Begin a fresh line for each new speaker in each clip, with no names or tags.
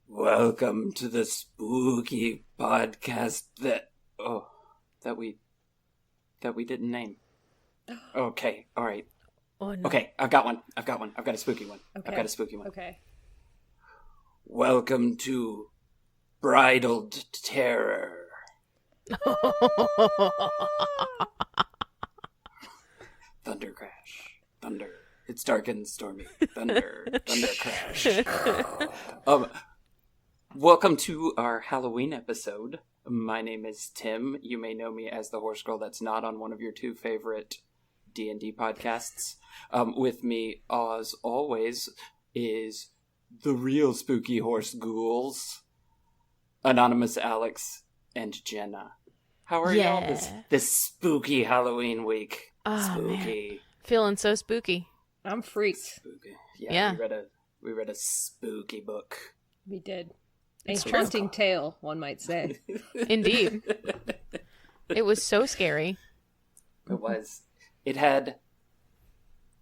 Welcome to the spooky podcast that we didn't name. Okay, all right.
Oh, no.
Okay, I've got one. I've got a spooky one.
Okay.
Welcome to Bridled Terror. Thunder crash. Thunder. It's dark and stormy. Thunder. Thunder crash. Welcome to our Halloween episode. My name is Tim. You may know me as the horse girl that's not on one of your two favorite D&D podcasts. With me, as always, is the real spooky horse ghouls, Anonymous Alex and Jenna. How are y'all this spooky Halloween week?
Oh,
spooky.
Man. Feeling so spooky.
I'm freaked.
Spooky.
Yeah.
We read a spooky book.
We did. A haunting tale, one might say.
Indeed. It was so scary.
It was. It had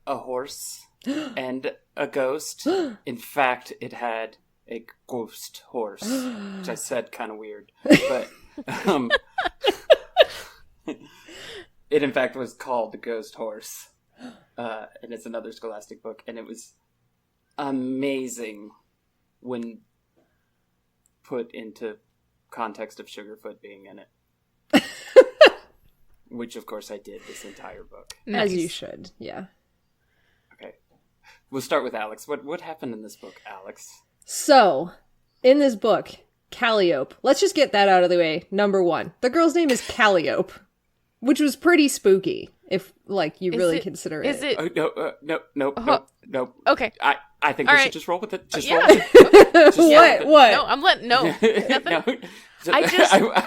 a horse and a ghost. In fact, it had a ghost horse, which I said kind of weird. But it in fact was called The Ghost Horse. And it's another Scholastic book. And it was amazing when put into context of Sugarfoot being in it. Which, of course, I did this entire book.
Nice. As you should, yeah.
Okay. We'll start with Alex. What happened in this book, Alex?
So, in this book, Calliope. Let's just get that out of the way. Number one. The girl's name is Calliope, which was pretty spooky, if, you really consider it.
Is it?
No.
Okay.
I think
All
we
right.
should just roll with it. Just
Yeah.
roll with it.
What?
No, I'm letting, no. Nothing.
No.
I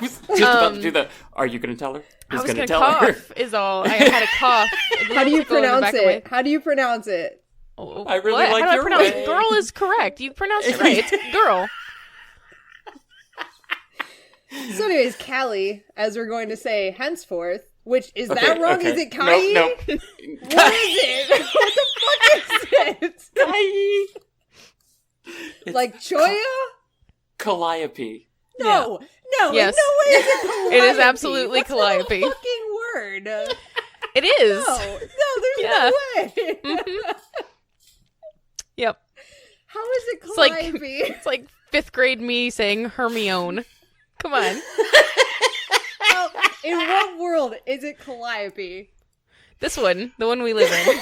was just about to do the, are you going to tell her?
I was
going to
tell cough is all. I had a cough.
How do you pronounce it? How do you pronounce it?
I really
what?
like
How do
your
I pronounce
way.
Girl is correct. You pronounced it right. It's girl.
So anyways, Callie, as we're going to say henceforth, which, is that wrong?
Okay.
Is it Kai?
No.
What is it? What the fuck is it?
Kai.
Like Choya?
Calliope.
No.
Yes.
No way is it Calliope.
It is absolutely
That's
Calliope.
Not a fucking word.
It is.
No, there's no way.
Mm-hmm. Yep.
How is it Calliope?
It's like 5th grade me saying Hermione. Come on.
Well, in what world is it Calliope?
This one. The one we live in.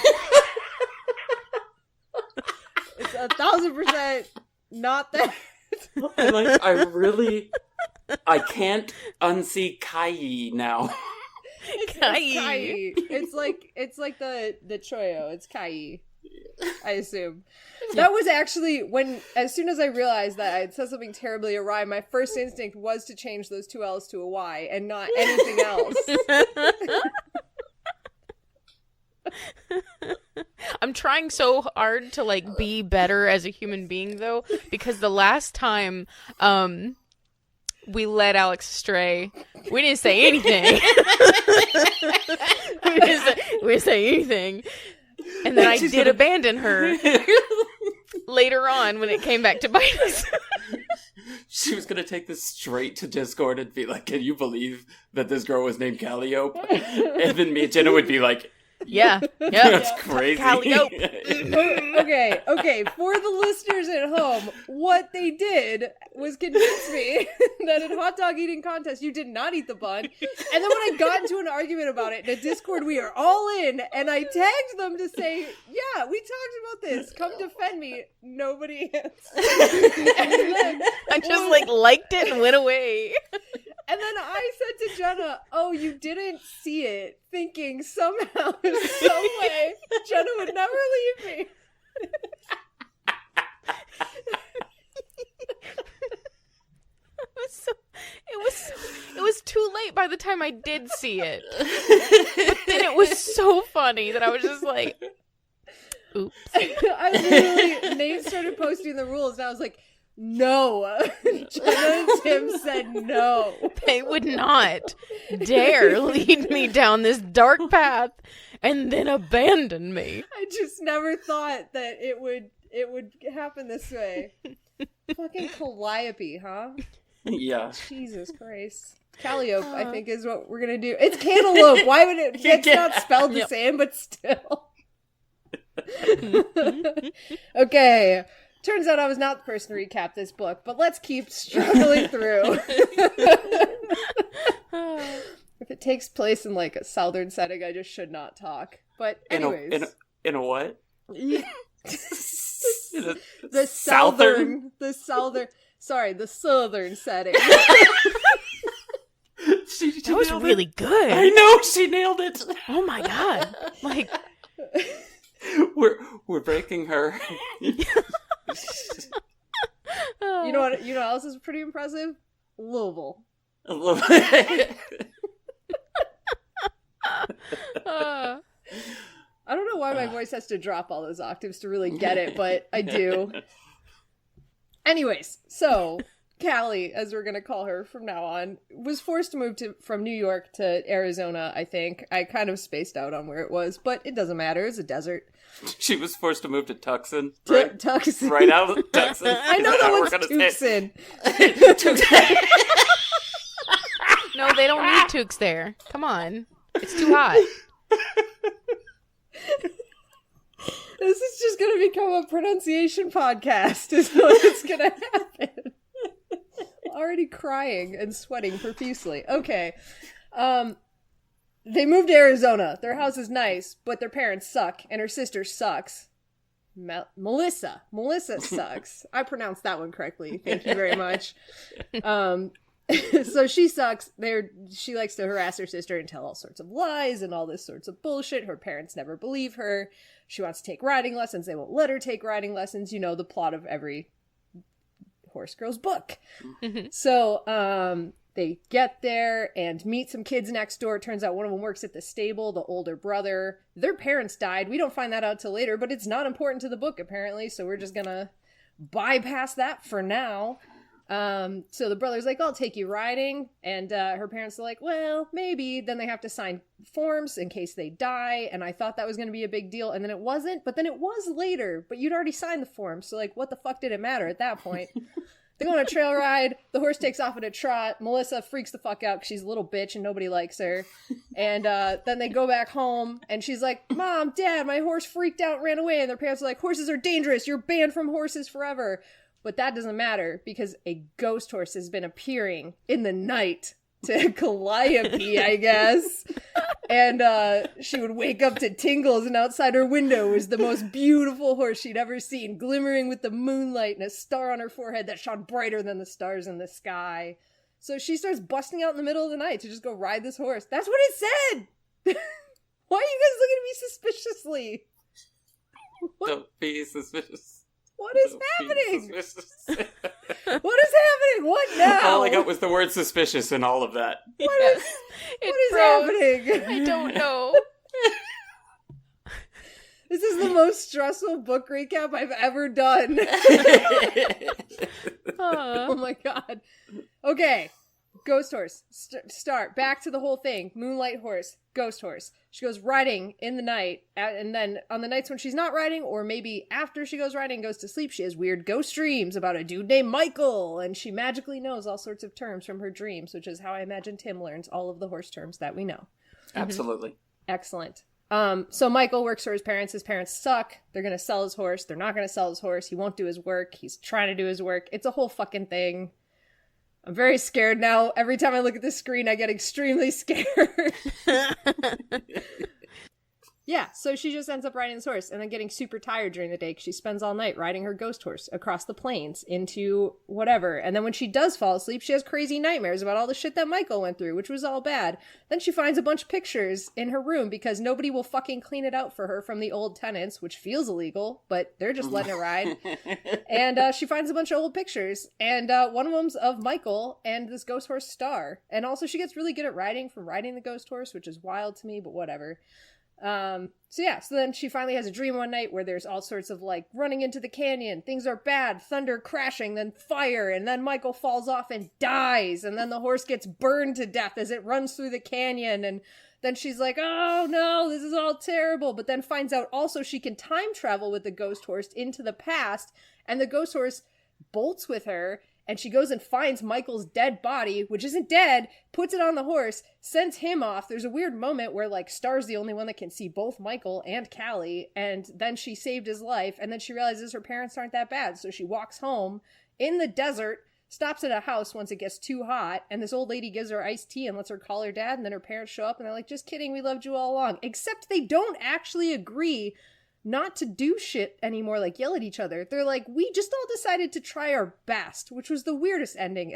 It's 1,000% not that.
I can't unsee Kai now.
It's Kai. It's like the Choyo. It's Kai. I assume. That was actually as soon as I realized that I had said something terribly awry, my first instinct was to change those two L's to a Y and not anything else.
I'm trying so hard to be better as a human being though, because the last time we led Alex astray, we didn't say anything. we didn't say anything. And then I did abandon her later on when it came back to bite us.
She was going to take this straight to Discord and be like, can you believe that this girl was named Calliope? And then me and Jenna would be like,
yeah.
That's crazy.
Calliope.
Okay. For the listeners at home, what they did was convince me that in hot dog eating contest, you did not eat the bun. And then when I got into an argument about it in a Discord, we are all in, and I tagged them to say, yeah, we talked about this. Come defend me. Nobody answered. And then,
I just liked it and went away.
And then I said to Jenna, "Oh, you didn't see it," thinking somehow, some way, Jenna would never leave me.
It was too late by the time I did see it. But then it was so funny that I was just like, oops.
Nate started posting the rules, and I was like, no. Jenna and Tim said no.
They would not dare lead me down this dark path and then abandon me.
I just never thought that it would happen this way. Fucking calliope, huh?
Yeah.
Jesus Christ. Calliope, I think, is what we're gonna do. It's cantaloupe. Why would it? It's not spelled the same, but still. Okay. Turns out I was not the person to recap this book, but let's keep struggling through. If it takes place in like a southern setting, I just should not talk. But anyways,
in a what?
the southern setting.
That was really good.
I know, she nailed it.
Oh my god! Like
we're breaking her.
You know what else is pretty impressive? Louisville. I don't know why my voice has to drop all those octaves to really get it, but I do. Anyways, so Callie, as we're going to call her from now on, was forced to move from New York to Arizona, I think. I kind of spaced out on where it was, but it doesn't matter. It's a desert.
She was forced to move to Tucson. Right?
Tucson.
Right out of Tucson.
I know that one's Tucson.
No, they don't need toques there. Come on. It's too hot.
This is just going to become a pronunciation podcast, is what it's going to happen. Already crying and sweating profusely. Okay. They moved to Arizona. Their house is nice, but their parents suck, and her sister sucks. Melissa sucks. I pronounced that one correctly. Thank you very much. So she sucks. She likes to harass her sister and tell all sorts of lies and all this sorts of bullshit. Her parents never believe her. She wants to take riding lessons. They won't let her take riding lessons. You know, the plot of every horse girl's book. So they get there and meet some kids next door. It turns out one of them works at the stable, the older brother. Their parents died. We don't find that out till later, but it's not important to the book apparently, so we're just gonna bypass that for now. So the brother's like, I'll take you riding, and her parents are like, well, maybe. Then they have to sign forms in case they die, and I thought that was going to be a big deal, and then it wasn't, but then it was later, but you'd already signed the form, so like, what the fuck did it matter at that point? They go on a trail ride, the horse takes off at a trot, Melissa freaks the fuck out because she's a little bitch and nobody likes her, and then they go back home, and she's like, Mom, Dad, my horse freaked out and ran away, and their parents are like, horses are dangerous, you're banned from horses forever. But that doesn't matter because a ghost horse has been appearing in the night to Calliope, I guess. And she would wake up to tingles, and outside her window was the most beautiful horse she'd ever seen, glimmering with the moonlight and a star on her forehead that shone brighter than the stars in the sky. So she starts busting out in the middle of the night to just go ride this horse. That's what it said! Why are you guys looking at me suspiciously?
Don't be suspicious.
What is happening? What is happening? What now?
All I got was the word suspicious in all of that.
What is happening?
I don't know.
This is the most stressful book recap I've ever done. Oh my god. Okay. Ghost horse. Start. Back to the whole thing. Moonlight horse. Ghost horse. She goes riding in the night, and then on the nights when she's not riding, or maybe after she goes riding and goes to sleep, she has weird ghost dreams about a dude named Michael, and she magically knows all sorts of terms from her dreams, which is how I imagine Tim learns all of the horse terms that we know.
Absolutely.
Excellent. So Michael works for his parents. His parents suck. They're going to sell his horse. They're not going to sell his horse. He won't do his work. He's trying to do his work. It's a whole fucking thing. I'm very scared now. Every time I look at this screen, I get extremely scared. Yeah, so she just ends up riding this horse and then getting super tired during the day because she spends all night riding her ghost horse across the plains into whatever. And then when she does fall asleep, she has crazy nightmares about all the shit that Michael went through, which was all bad. Then she finds a bunch of pictures in her room because nobody will fucking clean it out for her from the old tenants, which feels illegal, but they're just letting it ride. And she finds a bunch of old pictures, and one of them's of Michael and this ghost horse Star. And also she gets really good at riding from riding the ghost horse, which is wild to me, but whatever. So then she finally has a dream one night where there's all sorts of like running into the canyon, things are bad, thunder crashing, then fire, and then Michael falls off and dies, and then the horse gets burned to death as it runs through the canyon, and then she's like, oh no, this is all terrible, but then finds out also she can time travel with the ghost horse into the past, and the ghost horse bolts with her, and she goes and finds Michael's dead body, which isn't dead, puts it on the horse, sends him off. There's a weird moment where, like, Star's the only one that can see both Michael and Callie, and then she saved his life, and then she realizes her parents aren't that bad, so she walks home in the desert, stops at a house once it gets too hot, and this old lady gives her iced tea and lets her call her dad, and then her parents show up, and they're like, just kidding, we loved you all along. Except they don't actually agree not to do shit anymore, like yell at each other. They're like, we just all decided to try our best, which was the weirdest ending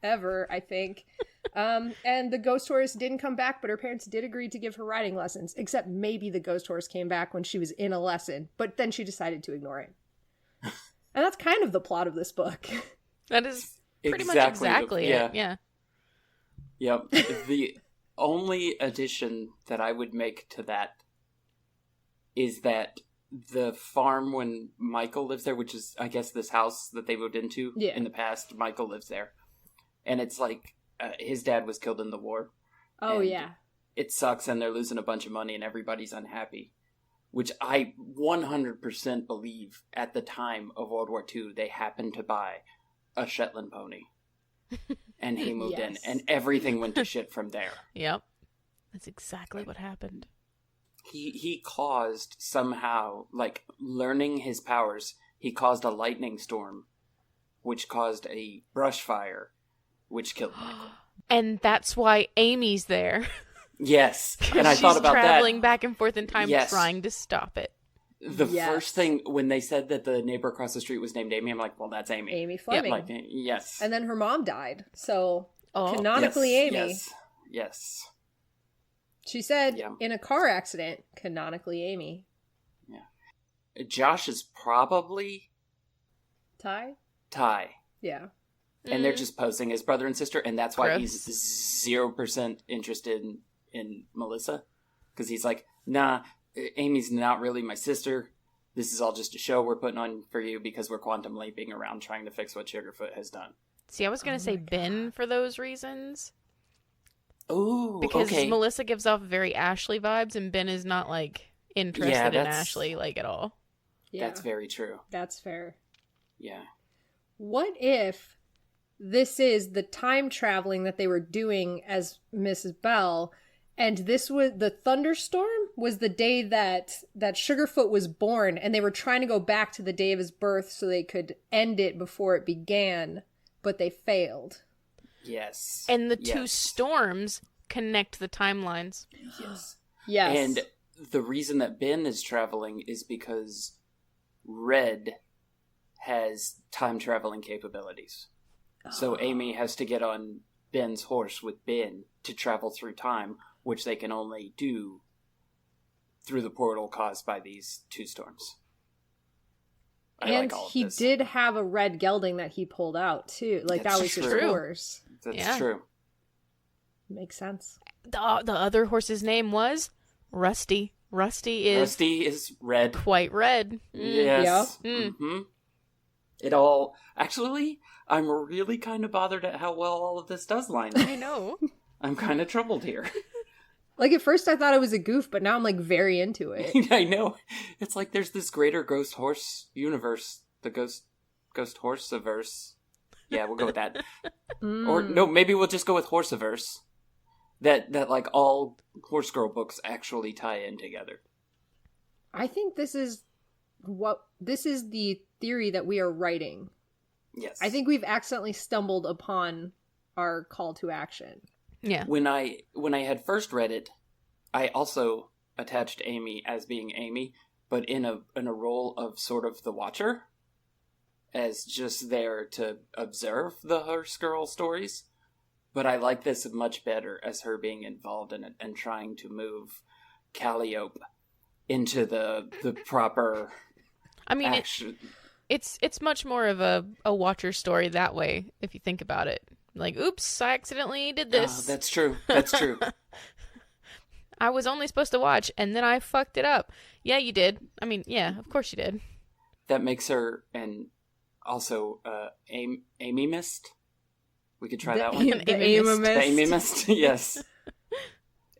ever, I think. And the ghost horse didn't come back, but her parents did agree to give her riding lessons, except maybe the ghost horse came back when she was in a lesson, but then she decided to ignore it. And that's kind of the plot of this book.
That is pretty much exactly it. Yeah.
Yep. The only addition that I would make to that is that the farm when Michael lives there, which is, I guess, this house that they moved into in the past, Michael lives there. And it's like, his dad was killed in the war.
Oh, yeah.
It sucks, and they're losing a bunch of money, and everybody's unhappy. Which I 100% believe at the time of World War II, they happened to buy a Shetland pony. And he moved in, and everything went to shit from there.
Yep. That's exactly what happened.
He caused somehow, like, learning his powers, he caused a lightning storm, which caused a brush fire, which killed Michael.
And that's why Amy's there.
Yes, and I thought about that.
She's traveling back and forth in time trying to stop it.
The first thing, when they said that the neighbor across the street was named Amy, I'm like, well, that's Amy.
Amy Fleming.
Like, yes.
And then her mom died, so canonically Amy.
Yes.
She said, in a car accident, canonically Amy.
Yeah. Josh is probably...
Ty? Yeah.
And they're just posing as brother and sister, and that's why he's 0% interested in Melissa. Because he's like, nah, Amy's not really my sister. This is all just a show we're putting on for you because we're quantum leaping around trying to fix what Sugarfoot has done.
See, I was going to say Ben for those reasons.
Oh,
because Melissa gives off very Ashley vibes, and Ben is not, like, interested in Ashley, like, at all.
Yeah.
That's very true.
That's fair.
Yeah.
What if this is the time traveling that they were doing as Mrs. Bell, and this was the thunderstorm was the day that Sugarfoot was born, and they were trying to go back to the day of his birth so they could end it before it began, but they failed.
Yes.
And the two storms connect the timelines.
Yes.
Yes.
And the reason that Ben is traveling is because Red has time traveling capabilities. So Amy has to get on Ben's horse with Ben to travel through time, which they can only do through the portal caused by these two storms.
And he did have a red gelding that he pulled out, too. Like, that was his horse.
That's true.
Makes sense.
The other horse's name was Rusty. Rusty
is red.
Quite red.
Yes. Yeah. Mm-hmm. It all... Actually, I'm really kind of bothered at how well all of this does line up.
I know.
I'm kind of troubled here.
Like, at first I thought it was a goof, but now I'm, like, very into it.
I know. It's like there's this greater ghost horse universe. The ghost horse-averse. Yeah, we'll go with that. Or, no, maybe we'll just go with horse-averse. That, like, all Horse Girl books actually tie in together.
I think this is the theory that we are writing.
Yes.
I think we've accidentally stumbled upon our call to action.
Yeah.
When I had first read it, I also attached Amy as being Amy, but in a role of sort of the Watcher, as just there to observe the Horse Girl stories. But I like this much better as her being involved in it and trying to move Calliope into the proper
I mean,
action.
it's much more of a Watcher story that way, if you think about it. Like, oops, I accidentally did this.
That's true. That's true.
I was only supposed to watch, and then I fucked it up. Yeah, you did. I mean, yeah, of course you did.
That makes her, and also Amy Mist. We could try that one.
The Amy
Mist, yes.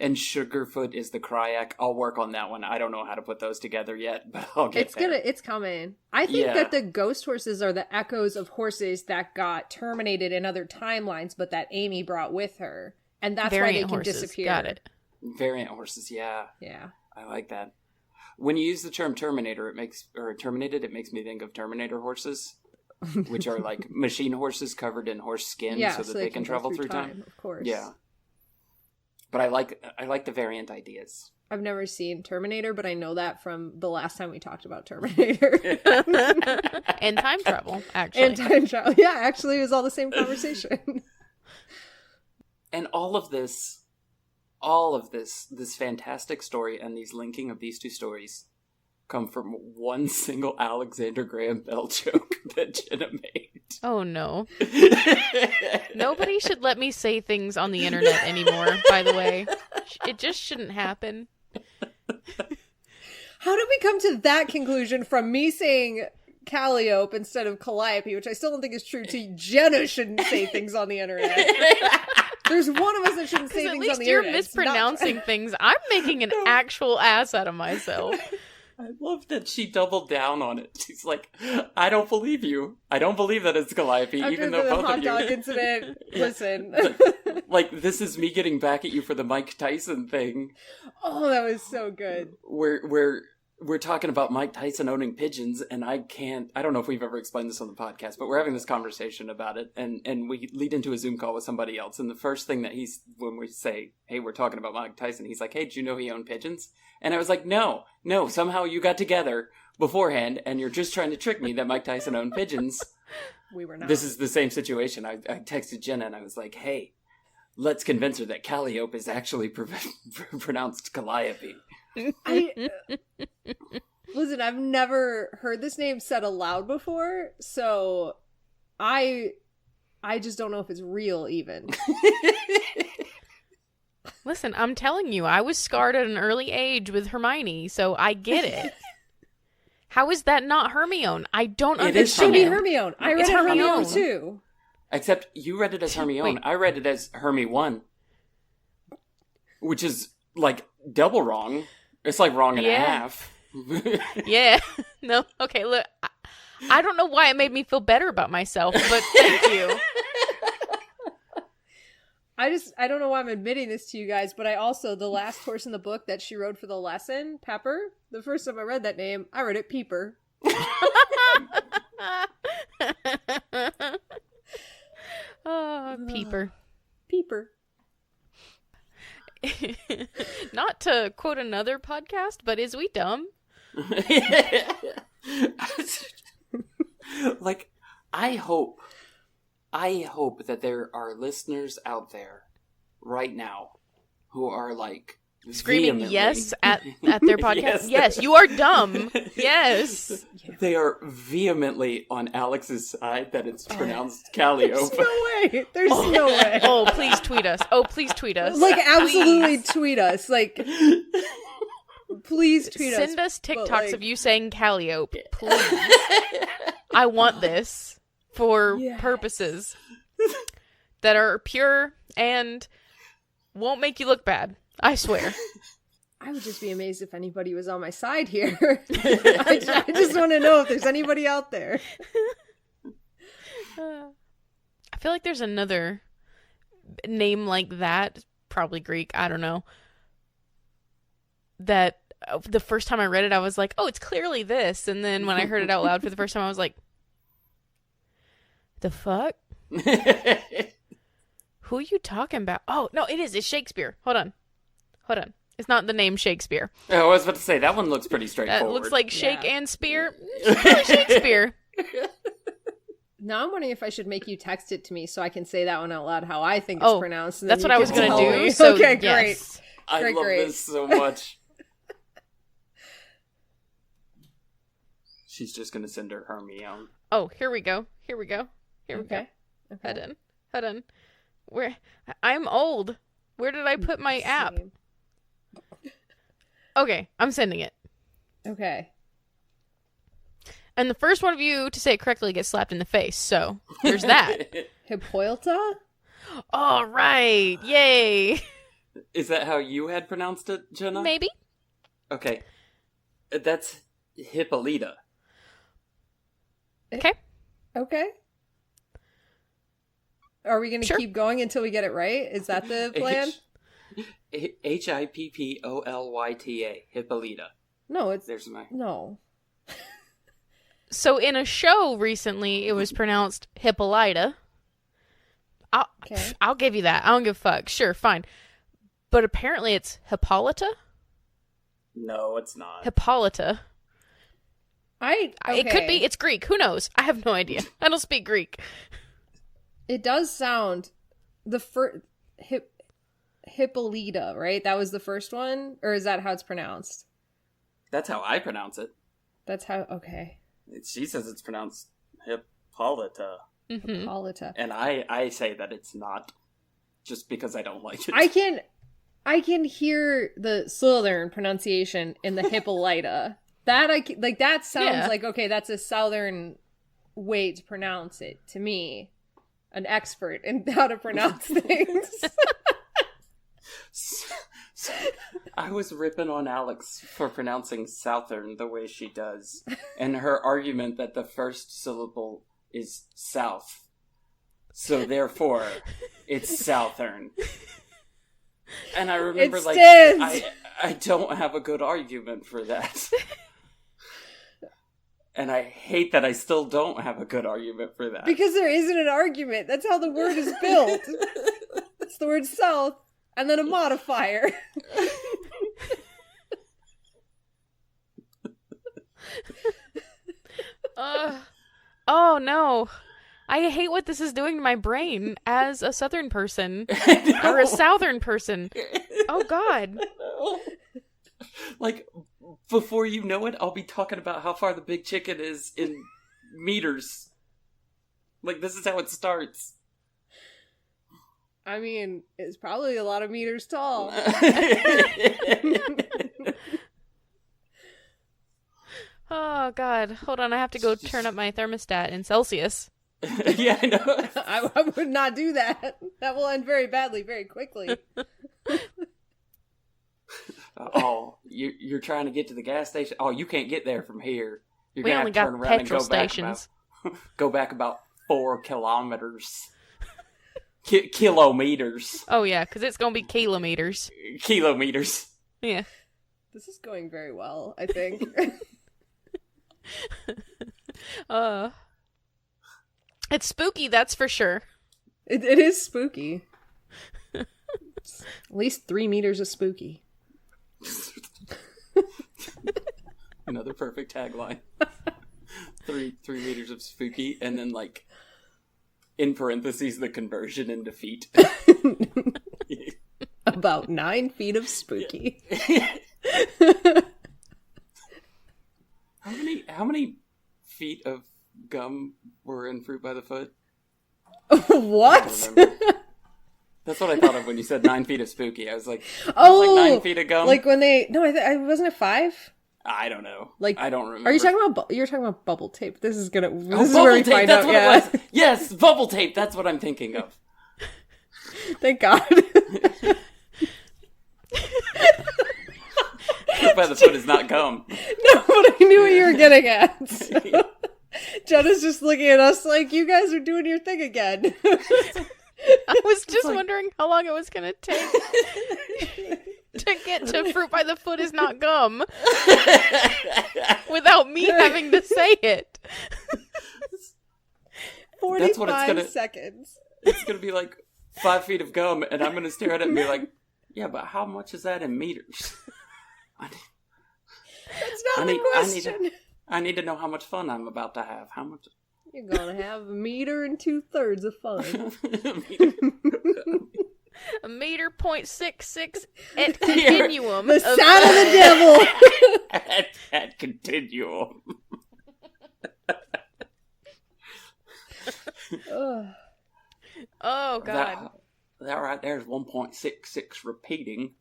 And Sugarfoot is the Cryak. I'll work on that one. I don't know how to put those together yet, but I'll get there.
It's coming. I think that the ghost horses are the echoes of horses that got terminated in other timelines, but that Amy brought with her. And that's why they can disappear.
Got it.
Variant horses, yeah.
Yeah.
I like that. When you use the term Terminator, Terminated, it makes me think of Terminator horses, which are like machine horses covered in horse skin so that they can travel through time.
Of course.
Yeah. But I like the variant ideas.
I've never seen Terminator, but I know that from the last time we talked about Terminator.
And time travel, actually.
And time travel. Yeah, actually, it was all the same conversation.
And all of this, this fantastic story and these linking of these two stories come from one single Alexander Graham Bell joke that Jenna made.
Oh, no. Nobody should let me say things on the internet anymore, by the way. It just shouldn't happen.
How did we come to that conclusion from me saying Calliope instead of Calliope, which I still don't think is true, to Jenna shouldn't say things on the internet? There's one of us that shouldn't say things on the internet.
At least you're mispronouncing things. I'm making an actual ass out of myself.
I love that she doubled down on it. She's like, I don't believe you. I don't believe that it's Calliope,
After
even though
the
both
hot
of you...
dog incident, listen.
Like, this is me getting back at you for the Mike Tyson thing.
Oh, that was so good.
We're talking about Mike Tyson owning pigeons, and I don't know if we've ever explained this on the podcast, but we're having this conversation about it, and we lead into a Zoom call with somebody else, and the first thing that when we say, hey, we're talking about Mike Tyson, he's like, hey, did you know he owned pigeons? And I was like, no, somehow you got together beforehand, and you're just trying to trick me that Mike Tyson owned pigeons.
We were not.
This is the same situation. I texted Jenna, and I was like, hey, let's convince her that Calliope is actually pronounced Calliope.
Listen, I've never heard this name said aloud before, so I just don't know if it's real even.
Listen, I'm telling you, I was scarred at an early age with Hermione, so I get it. How is that not Hermione? I don't understand.
It should be Hermione. I read it Hermione too.
Except you read it as Hermione.
Wait.
I read it as Hermy 1. Which is, like, double wrong. It's like wrong and a half.
Yeah. No, okay, look. I don't know why it made me feel better about myself, but thank you.
I don't know why I'm admitting this to you guys, but I also, the last horse in the book that she rode for the lesson, Pepper, the first time I read that name, I read it Peeper.
Oh, Peeper.
Peeper.
Not to quote another podcast, but is we dumb?
Like, I hope that there are listeners out there right now who are like
screaming yes at their podcast. Yes, you are dumb. Yes.
They are vehemently on Alex's side that it's pronounced Calliope.
There's no way.
Oh, please tweet us.
Like, absolutely tweet us. Like, please tweet us.
Send us TikToks of you saying Calliope, please. I want this for purposes that are pure and won't make you look bad. I swear.
I would just be amazed if anybody was on my side here. I just want to know if there's anybody out there.
I feel like there's another name like that, probably Greek, I don't know, that the first time I read it, I was like, oh, it's clearly this. And then when I heard it out loud for the first time, I was like, the fuck? Who are you talking about? Oh, no, it is. It's Shakespeare. Hold on. It's not the name Shakespeare.
I was about to say, that one looks pretty
That
straightforward.
looks like Shake and Spear. It's probably Shakespeare.
Now I'm wondering if I should make you text it to me so I can say that one out loud how I think it's pronounced. And
That's
then
what I
you
was
can
going to
tell
do.
me.
So,
okay,
yes.
I love this so much. She's just going to send her Hermione.
Oh, here we go.
Okay.
Hold on. I'm old. Where did I put my app?
Same.
Okay, I'm sending it.
Okay.
And the first one of you to say it correctly gets slapped in the face. So there's that.
Hippolyta?
All right. Yay.
Is that how you had pronounced it, Jenna?
Maybe.
Okay. That's Hippolyta.
Okay.
Okay. Are we going to keep going until we get it right? Is that the plan?
Hippolyta. Hippolyta.
No, it's...
There's my...
No.
So in a show recently, it was pronounced Hippolyta. I'll give you that. I don't give a fuck. Sure, fine. But apparently it's Hippolyta?
No, it's not.
Hippolyta.
Okay.
It could be. It's Greek. Who knows? I have no idea. I don't speak Greek.
It does sound... The first... Hippolyta, right? That was the first one? Or is that how it's pronounced?
That's how I pronounce it.
That's how... Okay.
She says it's pronounced Hippolyta.
Mm-hmm.
Hippolyta.
And I say that it's not, just because I don't like it.
I can hear the southern pronunciation in the Hippolyta. That sounds like, okay, that's a southern way to pronounce it to me. An expert in how to pronounce things.
So, I was ripping on Alex for pronouncing southern the way she does, and her argument that the first syllable is south, so therefore it's southern. And I remember, I don't have a good argument for that. And I hate that I still don't have a good argument for that.
Because there isn't an argument. That's how the word is built. It's the word south, and then a modifier.
Oh no. I hate what this is doing to my brain as a southern person. Or a southern person. Oh god.
Like, before you know it, I'll be talking about how far the big chicken is in meters. Like, this is how it starts.
I mean, it's probably a lot of meters tall.
Oh god. Hold on, I have to go turn up my thermostat in Celsius.
Yeah, I know.
I would not do that. That will end very badly, very quickly.
You're trying to get to the gas station? Oh, you can't get there from here. You're
We
gonna
only
have to turn
got
around
petrol
and go
stations.
go back about 4 kilometers. Kilometers.
Oh yeah, because it's gonna be kilometers.
Kilometers.
Yeah.
This is going very well, I think.
It's spooky, that's for sure.
It is spooky. At least 3 meters of spooky.
Another perfect tagline. 3 meters of spooky, and then, like, in parentheses, the conversion into feet.
About 9 feet of spooky.
How many feet of gum were in Fruit by the Foot?
What?
That's what I thought of when you said 9 feet of spooky. I was like,
oh,
like 9 feet of gum?
Like when they... No, wasn't it 5?
I don't know.
Like,
I don't remember.
Are you talking about... You're talking about bubble tape. This is where we
tape,
find
that's
out.
What it was. Yes, bubble tape. That's what I'm thinking of.
Thank God.
Fruit by the Foot is not gum.
No, but I knew what you were getting at. So. Jenna's just looking at us like, you guys are doing your thing again.
I was just wondering how long it was going to take to get to Fruit by the Foot is not gum without me having to say it.
45 seconds.
It's going to be like 5 feet of gum, and I'm going to stare at it and be like, Yeah, but how much is that in meters?
That's not the question.
I need to know how much fun I'm about to have. How much?
You're gonna have 1 meter and 2/3 of fun.
A meter .66 at continuum.
The sound of the devil.
at continuum.
Oh, God.
That right there is 1.66 repeating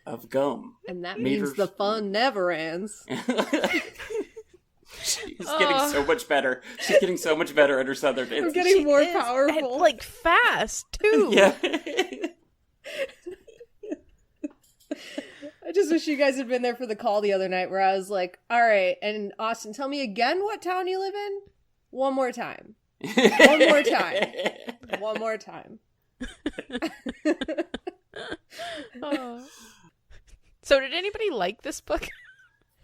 of gum.
And that means the fun never ends.
She's getting so much better. She's getting so much better at her southern.
I'm getting more powerful.
And, like, fast, too.
Yeah.
I just wish you guys had been there for the call the other night where I was like, all right, and Austin, tell me again what town you live in? One more time. One more time. One more time.
Oh. So did anybody like this book?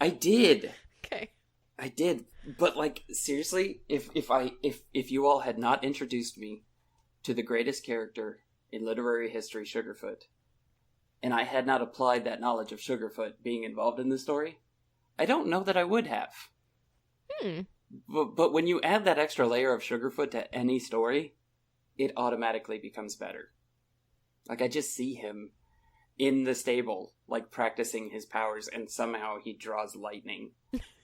I did.
Okay.
I did. But like seriously, if you all had not introduced me to the greatest character in literary history, Sugarfoot, and I had not applied that knowledge of Sugarfoot being involved in the story, I don't know that I would have. But when you add that extra layer of Sugarfoot to any story, it automatically becomes better. Like, I just see him in the stable, like, practicing his powers, and somehow he draws lightning,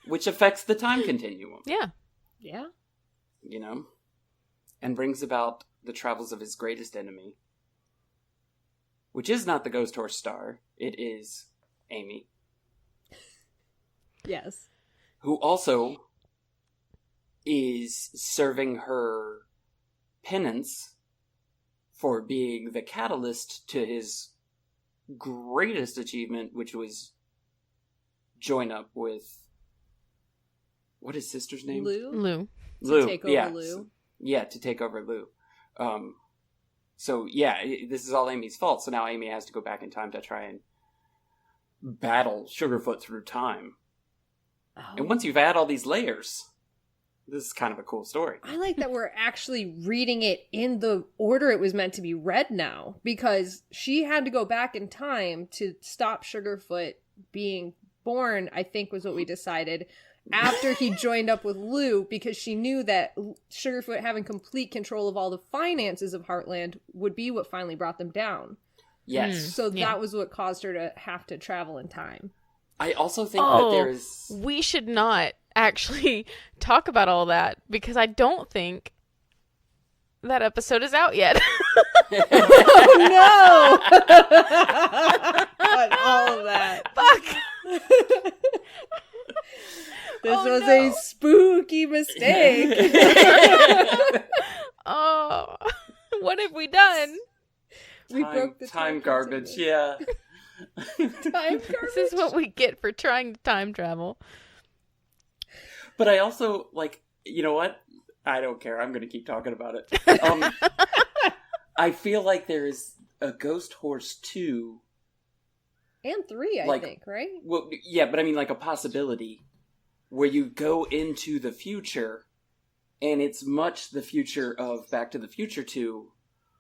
which affects the time continuum.
Yeah.
Yeah.
You know? And brings about the travels of his greatest enemy, which is not the ghost horse star. It is Amy.
Yes.
Who also is serving her penance for being the catalyst to his greatest achievement, which was join up with, what is sister's name?
Lou.
Lou.
To take over Lou.
Yeah, to take over Lou. So yeah, this is all Amy's fault. So now Amy has to go back in time to try and battle Sugarfoot through time. Oh. And once you've had all these layers, this is kind of a cool story.
I like that we're actually reading it in the order it was meant to be read now, because she had to go back in time to stop Sugarfoot being born, I think was what we decided, after he joined up with Lou, because she knew that Sugarfoot having complete control of all the finances of Heartland would be what finally brought them down.
Yes.
So that was what caused her to have to travel in time.
I also think that there's...
We should not actually talk about all that, because I don't think that episode is out yet.
Oh, no! But all of that.
Fuck!
This was a spooky mistake.
Oh, what have we done?
We broke the
time garbage, yeah.
Time garbage.
This is what we get for trying to time travel.
But I also, like, you know what? I don't care. I'm going to keep talking about it. I feel like there is a Ghost Horse 2.
And 3, I think, right?
Well, yeah, but I mean, like, a possibility where you go into the future, and it's much the future of Back to the Future 2,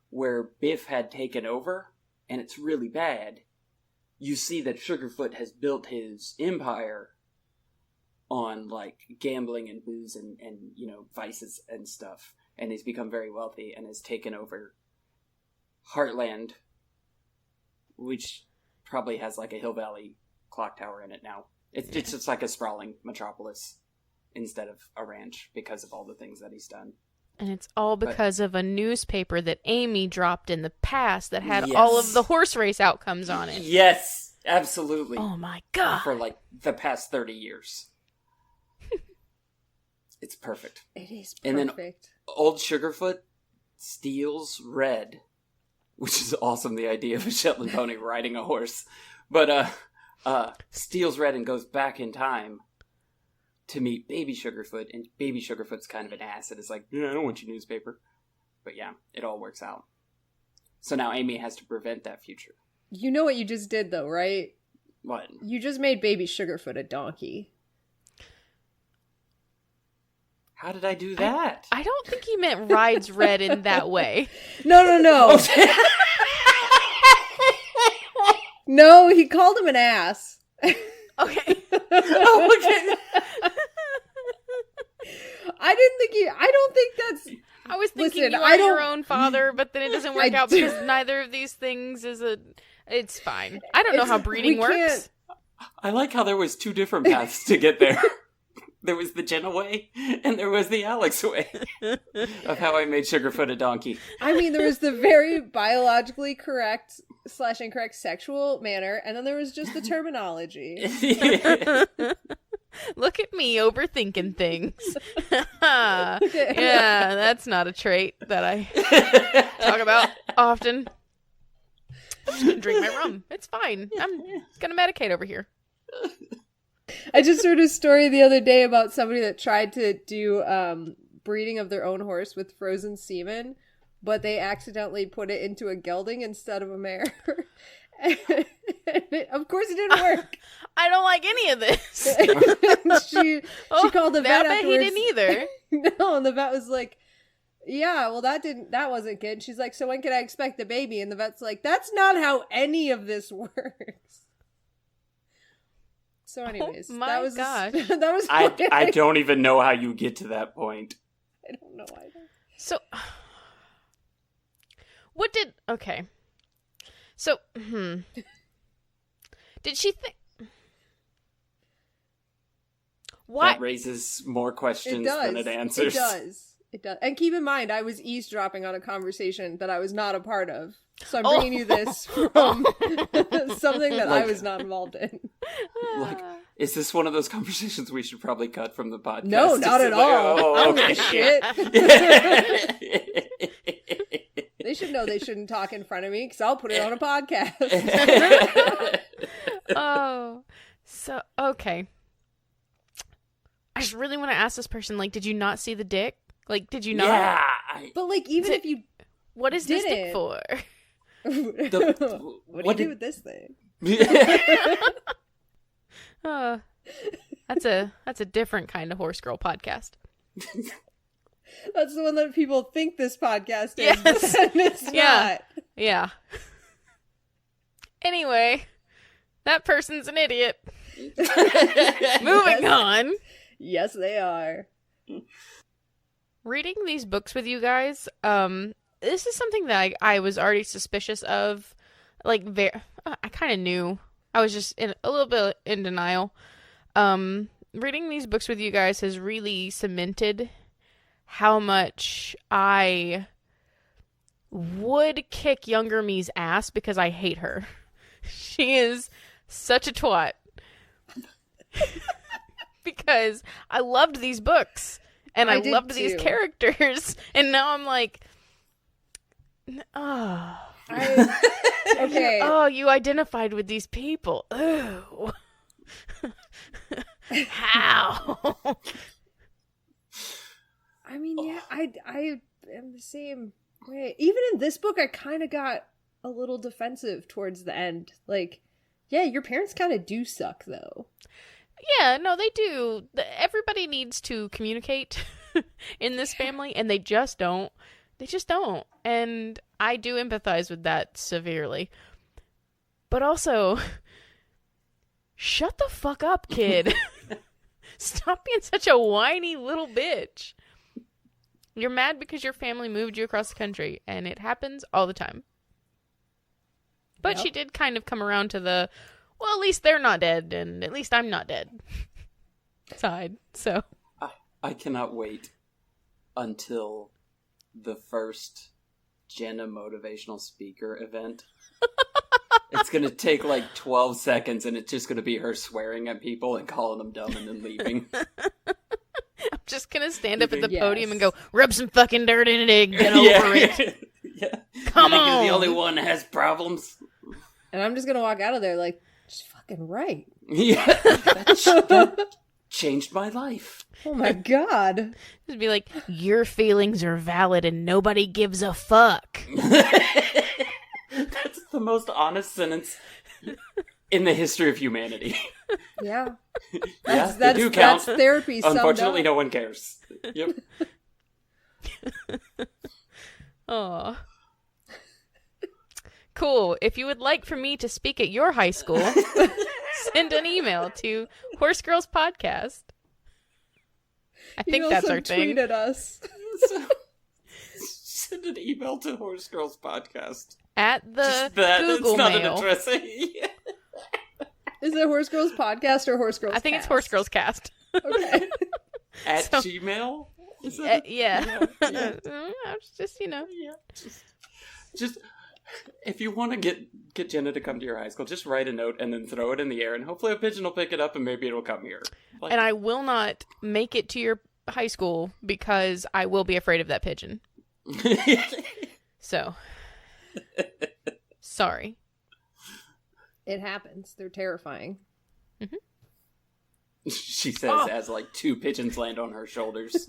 where Biff had taken over, and it's really bad. You see that Sugarfoot has built his empire on, like, gambling and booze and you know, vices and stuff, and he's become very wealthy and has taken over Heartland, which probably has, like, a Hill Valley clock tower in it now. It's just like a sprawling metropolis instead of a ranch because of all the things that he's done.
And it's all because of a newspaper that Amy dropped in the past that had all of the horse race outcomes on it.
Yes, absolutely.
Oh my god.
For like the past 30 years. It's perfect.
It is perfect.
And then old Sugarfoot steals Red, which is awesome, the idea of a Shetland pony riding a horse. But steals Red and goes back in time to meet Baby Sugarfoot, and Baby Sugarfoot's kind of an ass and is like, I don't want your newspaper. But yeah, it all works out. So now Amy has to prevent that future.
You know what you just did, though, right?
What?
You just made Baby Sugarfoot a donkey.
How did I do that?
I don't think he meant rides Red in that way.
No. No, he called him an ass.
Okay.
Oh, okay.
I don't think that's...
I was thinking
Listen,
you
I
are
don't-
your own father, but then it doesn't work
I
out
do-
because neither of these things is a... It's fine. I don't know how breeding
we can't-
works.
I like how there was two different paths to get there. There was the Jenna way, and there was the Alex way of how I made Sugarfoot a donkey.
I mean, there was the very biologically correct / incorrect sexual manner, and then there was just the terminology.
Look at me overthinking things. Yeah, that's not a trait that I talk about often. I'm just gonna drink my rum. It's fine. I'm gonna medicate over here.
I just heard a story the other day about somebody that tried to do breeding of their own horse with frozen semen, but they accidentally put it into a gelding instead of a mare. Of course it didn't work.
I don't like any of this.
she called the vet
I bet
afterwards.
he didn't either.
No, and the vet was like, yeah, well that wasn't good. She's like, so when can I expect the baby? And the vet's like, that's not how any of this works. So anyways,
my
that was
gosh.
that was
I don't even know how you get to that point.
I don't know either.
So, what did... Okay. So, Did she think... Why?
That raises more questions than it answers.
It does. It does. And keep in mind, I was eavesdropping on a conversation that I was not a part of. So I'm bringing you this from something that I was not involved in.
Like, is this one of those conversations we should probably cut from the podcast?
No, not at all.
Oh,
I don't
okay.
give a shit. They should know they shouldn't talk in front of me because I'll put it on a podcast.
Oh. So, okay. I just really want to ask this person, like, did you not see the dick? Like, did you not?
Yeah.
But like, even if you
What is this dick
didn't.
for?
what do you do with this thing?
That's a different kind of horse girl podcast.
That's the one that people think this podcast is,
Yes.
but it's
Yeah.
not.
Yeah. Anyway, that person's an idiot. Moving on.
Yes, they are.
Reading these books with you guys, this is something that I was already suspicious of. Like, I kind of knew. I was just a little bit in denial. Reading these books with you guys has really cemented how much I would kick younger me's ass because I hate her. She is such a twat. Because I loved these books. And I
did
loved these
too.
characters. And now I'm like, oh.
Okay.
Oh, you identified with these people. Ooh. How?
I mean, yeah, I am the same way. Even in this book, I kind of got a little defensive towards the end. Like, yeah, your parents kind of do suck, though.
Yeah, no, they do. Everybody needs to communicate in this family, and they just don't. They just don't. And I do empathize with that severely. But also, shut the fuck up, kid. Stop being such a whiny little bitch. You're mad because your family moved you across the country, and it happens all the time. But she did kind of come around to the, well, at least they're not dead, and at least I'm not dead side. So
I cannot wait until the first Jenna motivational speaker event. It's going to take like 12 seconds, and it's just going to be her swearing at people and calling them dumb and then leaving.
I'm just going to stand up at the
Yes.
podium and go, rub some fucking dirt in it, get over it.
Yeah.
Come
You think
on.
you're the only one that has problems?
And I'm just gonna walk out of there like, she's fucking right.
Yeah. That changed my life.
Oh my god.
Just be like, your feelings are valid and nobody gives a fuck.
That's the most honest sentence in the history of humanity.
Yeah.
Yeah,
That's
they do count.
that's therapy summed
Unfortunately,
up.
no one cares. Yep.
Aw. Cool. cool. If you would like for me to speak at your high school, send an email to Horse Girls Podcast. I think that's our thing.
Tweet at us.
Send an email to Horse Girls Podcast.
At the Google
it's not
Mail.
an address.
Is it Horse Girls Podcast or Horse Girls
I think
Cast?
it's Horse Girls Cast.
Okay.
At Gmail? Is that
yeah. Just,
Yeah. Just if you want to get Jenna to come to your high school, just write a note and then throw it in the air, and hopefully a pigeon will pick it up and maybe it'll come here.
And I will not make it to your high school because I will be afraid of that pigeon. So, sorry.
It happens. They're terrifying.
Mm-hmm.
She says as like 2 pigeons land on her shoulders.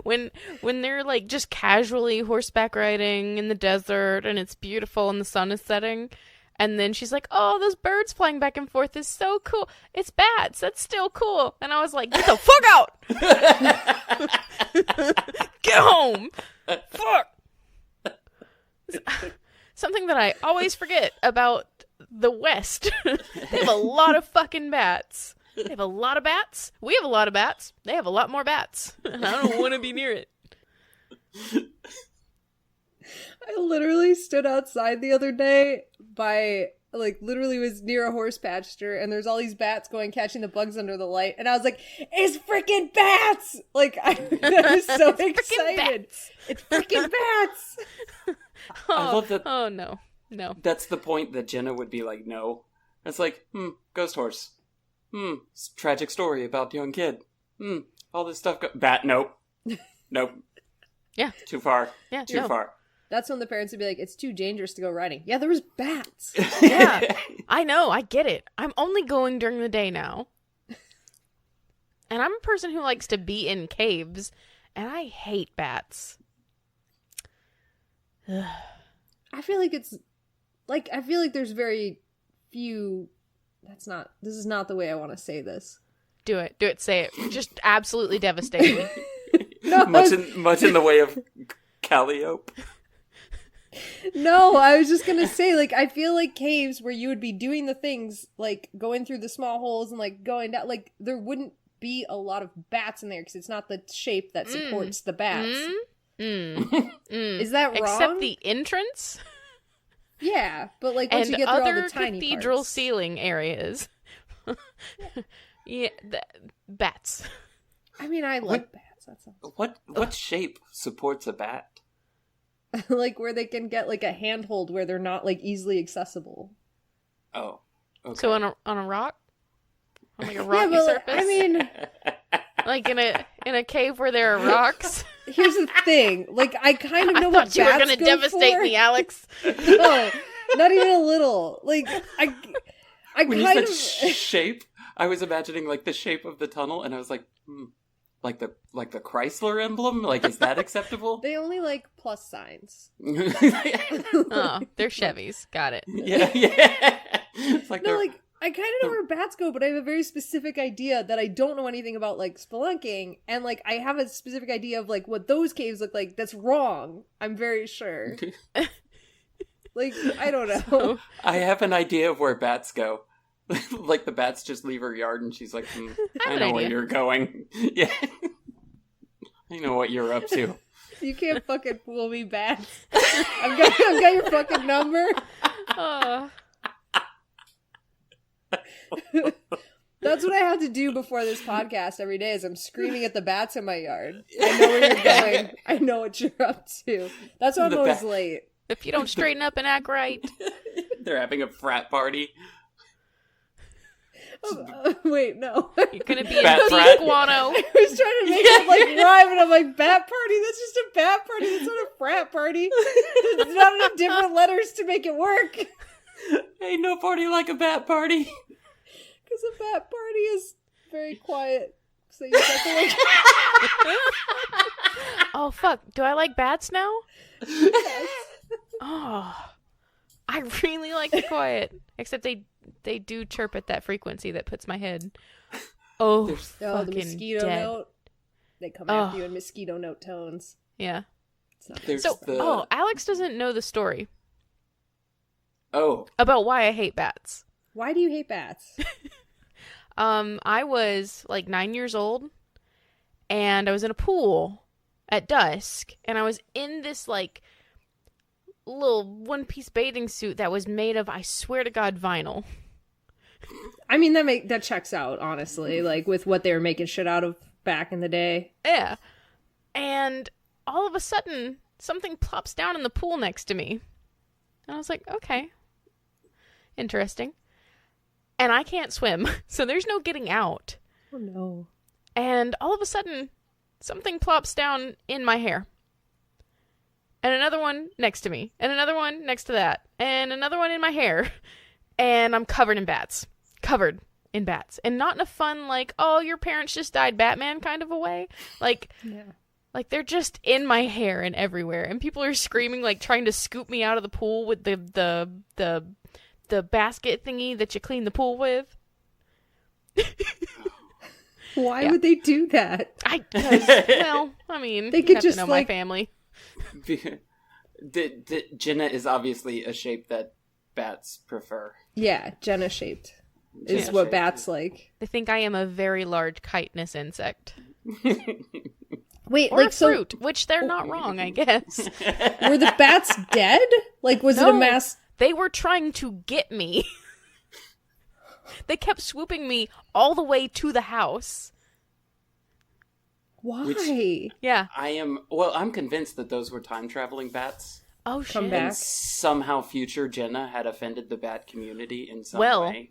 when they're like just casually horseback riding in the desert and it's beautiful and the sun is setting, and then she's like, "Oh, those birds flying back and forth is so cool. It's bats. That's still cool." And I was like, "Get the fuck out! Get home! Fuck!" Something that I always forget about the West. They have a lot of fucking bats. They have a lot of bats. We have a lot of bats. They have a lot more bats. And I don't want to be near it.
I literally stood outside the other day by, like, literally was near a horse pasture, and there's all these bats going catching the bugs under the light, and I was like, it's freaking bats! Like, I was so excited. It's freaking bats!
I love that.
Oh, no. No.
That's the point that Jenna would be like, no. It's like, ghost horse. Tragic story about young kid. All this stuff. Bat, nope. Nope.
Yeah.
Too far.
Yeah,
Too far.
That's when the parents would be like, it's too dangerous to go riding. Yeah, there was bats.
Yeah. I know. I get it. I'm only going during the day now. And I'm a person who likes to be in caves, and I hate bats.
I feel like it's, like, I feel like there's very few, this is not the way I want to say this.
Do it. Say it. Just absolutely devastating.
No,
much in the way of Calliope.
No, I was just gonna say, like, I feel like caves where you would be doing the things, like, going through the small holes and, like, going down, like, there wouldn't be a lot of bats in there because it's not the shape that supports the bats. Is that wrong?
Except the entrance?
Yeah, but, like, once
and
you get through all
other
the tiny
cathedral
parts.
ceiling areas. Yeah, bats.
I mean, I like bats. That's all.
What shape supports a bat?
Like, where they can get, like, a handhold where they're not, like, easily accessible.
Oh, okay.
So on a rock? On like a rocky surface?
I mean,
like in a cave where there are rocks?
here's the thing. Like, I kind of know
I
what
thought you were
bats
going to
go
devastate
for.
me, Alex.
No, not even a little. Like, I
When you
kind
said
of...
shape, I was imagining like the shape of the tunnel, and I was like, like the Chrysler emblem. Like, is that acceptable?
They only like plus signs.
Oh, they're Chevys. Got it.
Yeah. It's like
No, like, I kind of know where bats go, but I have a very specific idea that I don't know anything about, like, spelunking, and, like, I have a specific idea of, like, what those caves look like. That's wrong. I'm very sure. Like, I don't know.
I have an idea of where bats go. Like, the bats just leave her yard, and she's like, I know where you're going. Yeah. I know what you're up to.
You can't fucking fool me, bats. I've got your fucking number. That's what I have to do before this podcast every day is I'm screaming at the bats in my yard. I know where you're going. I know what you're up to. That's why I'm always late.
If you don't straighten up and act right.
They're having a frat party.
Wait, no.
You're going to be
Bat
a
frat.
guano.
I was trying to make it like rhyme, and I'm like, bat party? That's just a bat party. That's not a frat party. There's not enough different letters to make it work.
Ain't no party like a bat party.
Because a bat party is very quiet. So you have to like...
Oh, fuck. Do I like bats now?
Yes.
Oh. I really like the quiet. Except they do chirp at that frequency that puts my head. Oh,
the
fucking
mosquito
dead.
note. They come after you in mosquito note tones.
Yeah.
There's
So, Alex doesn't know the story.
Oh.
About why I hate bats.
Why do you hate bats?
I was like 9 years old, and I was in a pool at dusk, and I was in this like little one-piece bathing suit that was made of, I swear to God, vinyl.
I mean, that checks out, honestly, like with what they were making shit out of back in the day.
Yeah. And all of a sudden, something plops down in the pool next to me. And I was like, okay. Interesting. And I can't swim, so there's no getting out.
Oh, no.
And all of a sudden, something plops down in my hair. And another one next to me. And another one next to that. And another one in my hair. And I'm covered in bats. Covered in bats. And not in a fun, like, oh, your parents just died Batman kind of a way. Like,
Yeah.
Like, they're just in my hair and everywhere. And people are screaming, like, trying to scoop me out of the pool with the basket thingy that you clean the pool with.
Why would they do that?
Well, I mean,
they
you
could
have
just
to know my family.
Jenna is obviously a shape that bats prefer.
Yeah, Jenna shaped is
Jenna
what
shaped.
bats like.
They think I am a very large chitinous insect.
Wait,
Or
like
a fruit, which they're not wrong, I guess.
were the bats dead? Like, was it a mass?
They were trying to get me. They kept swooping me all the way to the house.
Why?
Yeah.
I'm convinced that those were time-traveling bats.
Oh, shit.
Come back.
And somehow future Jenna had offended the bat community in some way.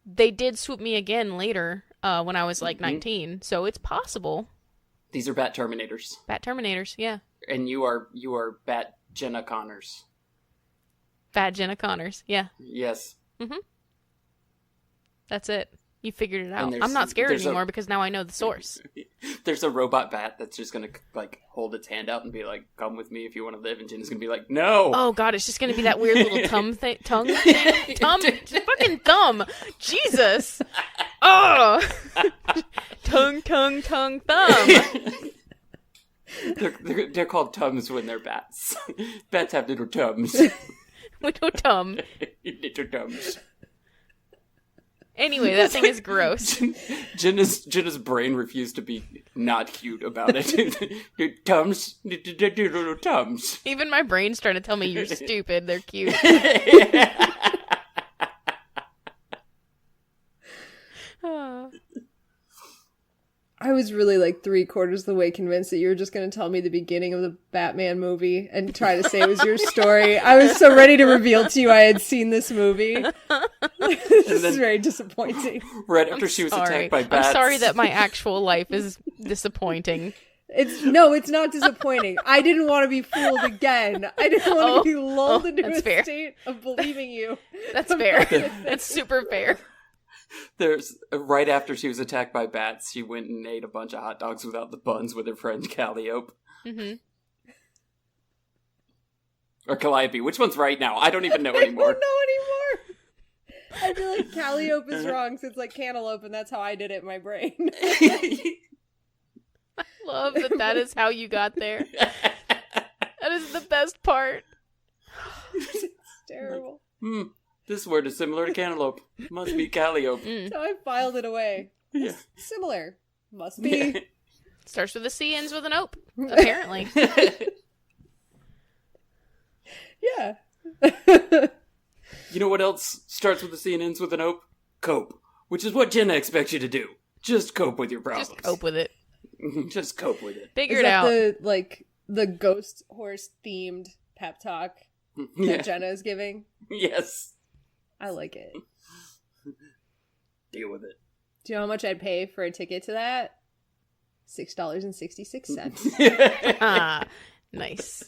They did swoop me again later when I was like 19, so it's possible.
These are bat terminators.
Bat Terminators, yeah.
And you are bat Jenna Connors.
Bat Jenna Connors, yeah.
Yes.
Mm-hmm. That's it. You figured it
And
out. I'm not scared anymore because now I know the source.
There's a robot bat that's just gonna like hold its hand out and be like, "Come with me if you want to live," and Jenna's gonna be like, "No."
Oh god, it's just gonna be that weird little tongue thing. Fucking thumb. Jesus. Oh. tongue, thumb.
They're called tums when they're bats. Bats have little tums.
Little tum.
Little tums.
Anyway, that thing is gross.
Jenna's brain refused to be not cute about it. Tums, little tums.
Even my brain's trying to tell me you're stupid. They're cute.
I was really like 3/4 of the way convinced that you were just going to tell me the beginning of the Batman movie and try to say it was your story. I was so ready to reveal to you I had seen this movie. This is very disappointing.
Right after she was attacked by bats.
I'm sorry that my actual life is disappointing.
It's not disappointing. I didn't want to be fooled again. I didn't want to be lulled into a state of believing you.
That's fair. That's super fair.
There's right after she was attacked by bats, she went and ate a bunch of hot dogs without the buns with her friend Calliope.
Mm-hmm.
Or Calliope. Which one's right now? I don't even know anymore.
I don't know anymore. I feel like Calliope is wrong, so it's like cantaloupe, and that's how I did it in my brain.
I love that is how you got there. That is the best part.
It's terrible.
This word is similar to cantaloupe. Must be Calliope.
So I filed it away.
Yeah.
Similar. Must be.
Starts with a C, ends with an ope. Apparently.
Yeah.
You know what else starts with a C and ends with an ope? Cope. Which is what Jenna expects you to do. Just cope with your problems.
Just cope with it.
Just cope with it.
Figure
Is
it
that
out.
the ghost horse themed pep talk that Jenna is giving?
Yes.
I like it.
Deal with it.
Do you know how much I'd pay for a ticket to that? $6.66.
Ah, nice.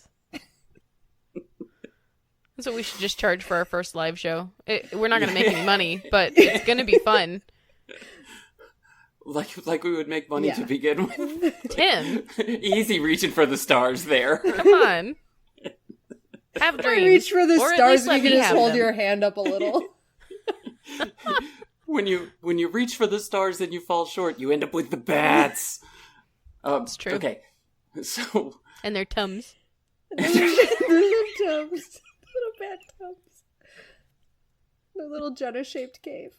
That's what we should just charge for our first live show. We're not going to make any money, but it's going to be fun.
Like we would make money to begin with.
Tim.
Easy reaching for the stars there.
Come on. Have dreams.
I reach for the
Or at
stars
least
and you
let
can
me
just
have
hold
them.
your hand up a little.
When you reach for the stars and you fall short, you end up with the bats.
It's true.
Okay. So
And their tums.
Little tubs. Little bat tubs. The little Jenna-shaped cave.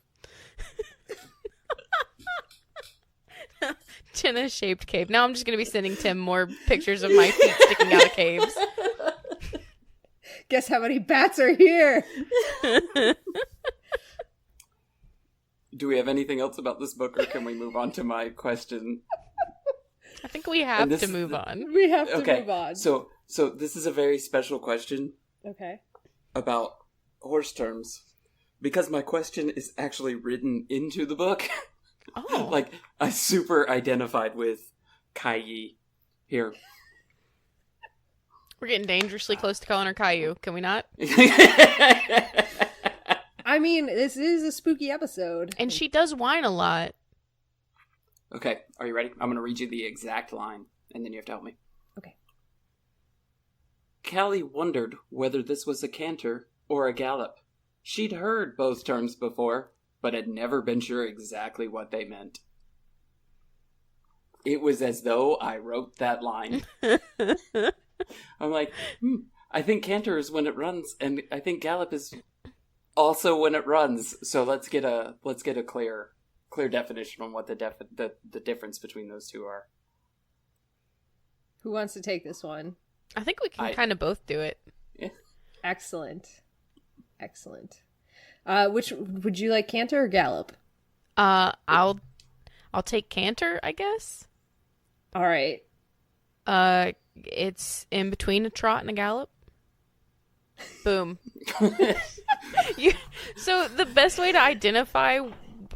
Jenna-shaped cave. Now I'm just going to be sending Tim more pictures of my feet sticking out of caves.
Guess how many bats are here?
Do we have anything else about this book, or can we move on to my question?
I think we have to move on.
We have to move on.
So this is a very special question.
Okay.
About horse terms. Because my question is actually written into the book.
Oh.
Like, I super identified with Kai here.
We're getting dangerously close to calling her Caillou. Can we not?
I mean, this is a spooky episode.
And she does whine a lot.
Okay, are you ready? I'm going to read you the exact line, and then you have to help me.
Okay.
Callie wondered whether this was a canter or a gallop. She'd heard both terms before, but had never been sure exactly what they meant. It was as though I wrote that line. I'm like, I think canter is when it runs, and I think gallop is also when it runs. So let's get a clear definition on what the difference between those two are.
Who wants to take this one?
I think we can kind of both do it.
Yeah.
Excellent. Which would you like, canter or gallop?
I'll take canter, I guess.
All right.
It's in between a trot and a gallop. Boom. So the best way to identify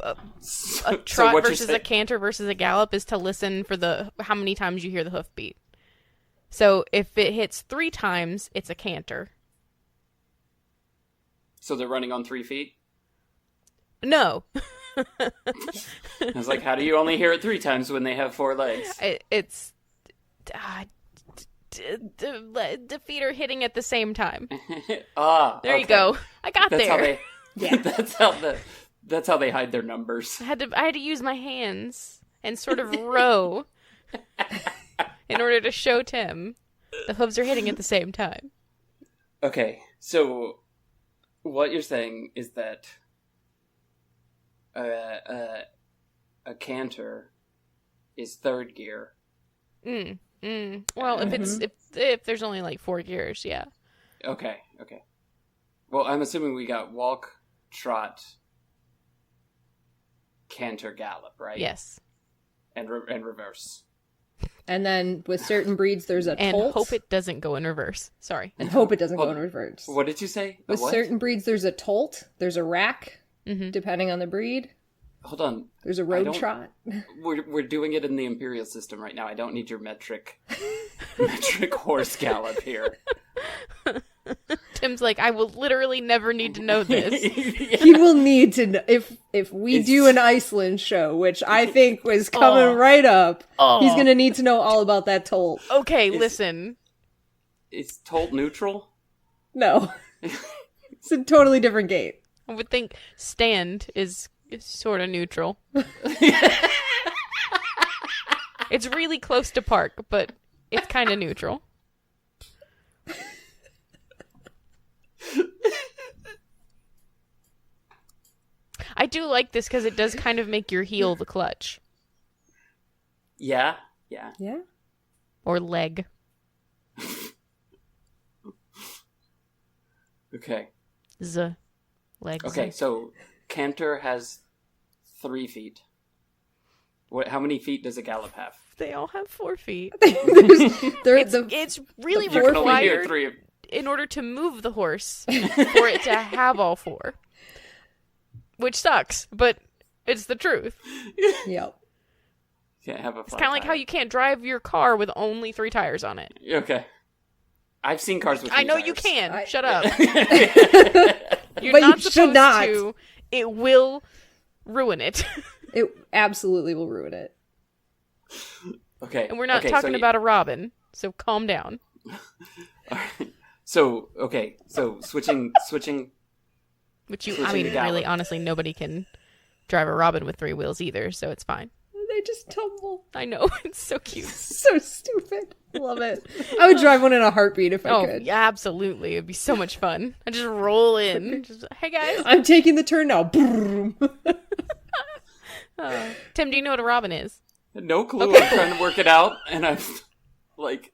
a trot versus a canter versus a gallop is to listen for how many times you hear the hoof beat. So if it hits 3 times, it's a canter.
So they're running on 3 feet?
No.
I was like, how do you only hear it 3 times when they have 4 legs?
It's the feet are hitting at the same time. There you go. I got
that's
there.
That's how they hide their numbers.
I had to use my hands and sort of row in order to show Tim the hooves are hitting at the same time.
Okay, so what you're saying is that a canter is 3rd gear.
Well, if there's only like 4 gears, yeah.
Okay. Well, I'm assuming we got walk, trot, canter, gallop, right?
Yes.
And reverse.
And then with certain breeds, there's a
and
tolt.
hope it doesn't go in reverse. Sorry.
And hope it doesn't go in reverse.
What did you say?
With certain breeds, there's a tolt. There's a rack, depending on the breed.
Hold on.
There's a road trot.
We're doing it in the imperial system right now. I don't need your metric horse gallop here.
Tim's like, I will literally never need to know this.
He will need to know. If we do an Iceland show, which I think was coming right up, he's going to need to know all about that tolt.
Okay, listen.
Is tolt neutral?
No. It's a totally different gait.
I would think stand is sort of neutral. It's really close to park, but it's kind of neutral. I do like this because it does kind of make your heel the clutch.
Yeah.
Or leg.
Okay.
Legs.
Okay, so canter has 3 feet. How many feet does a gallop have?
They all have 4 feet.
It's
really
you can only hear
required
3 of...
in order to move the horse for it to have all 4. Which sucks, but it's the truth.
Yep.
Can't have a
It's kind of like how you can't drive your car with only 3 tires on it.
Okay. I've seen cars with 3
I know
tires.
you can. Shut up. You're
But
not
you
supposed
should not.
to. It will ruin it.
It absolutely will ruin it.
Okay.
And we're not talking about a robin, so calm down.
All right. So switching.
Which
switching
I mean,
to gallop.
really, honestly, nobody can drive a robin with 3 wheels either, so it's fine.
I just tumble.
I know. It's so cute.
So stupid. Love it. I would drive one in a heartbeat if I could.
Yeah, absolutely. It'd be so much fun. I just roll in. Just, hey, guys.
I'm taking the turn now. Boom.
Tim, do you know what a robin is?
No clue. Okay. I'm trying to work it out, and I've, like...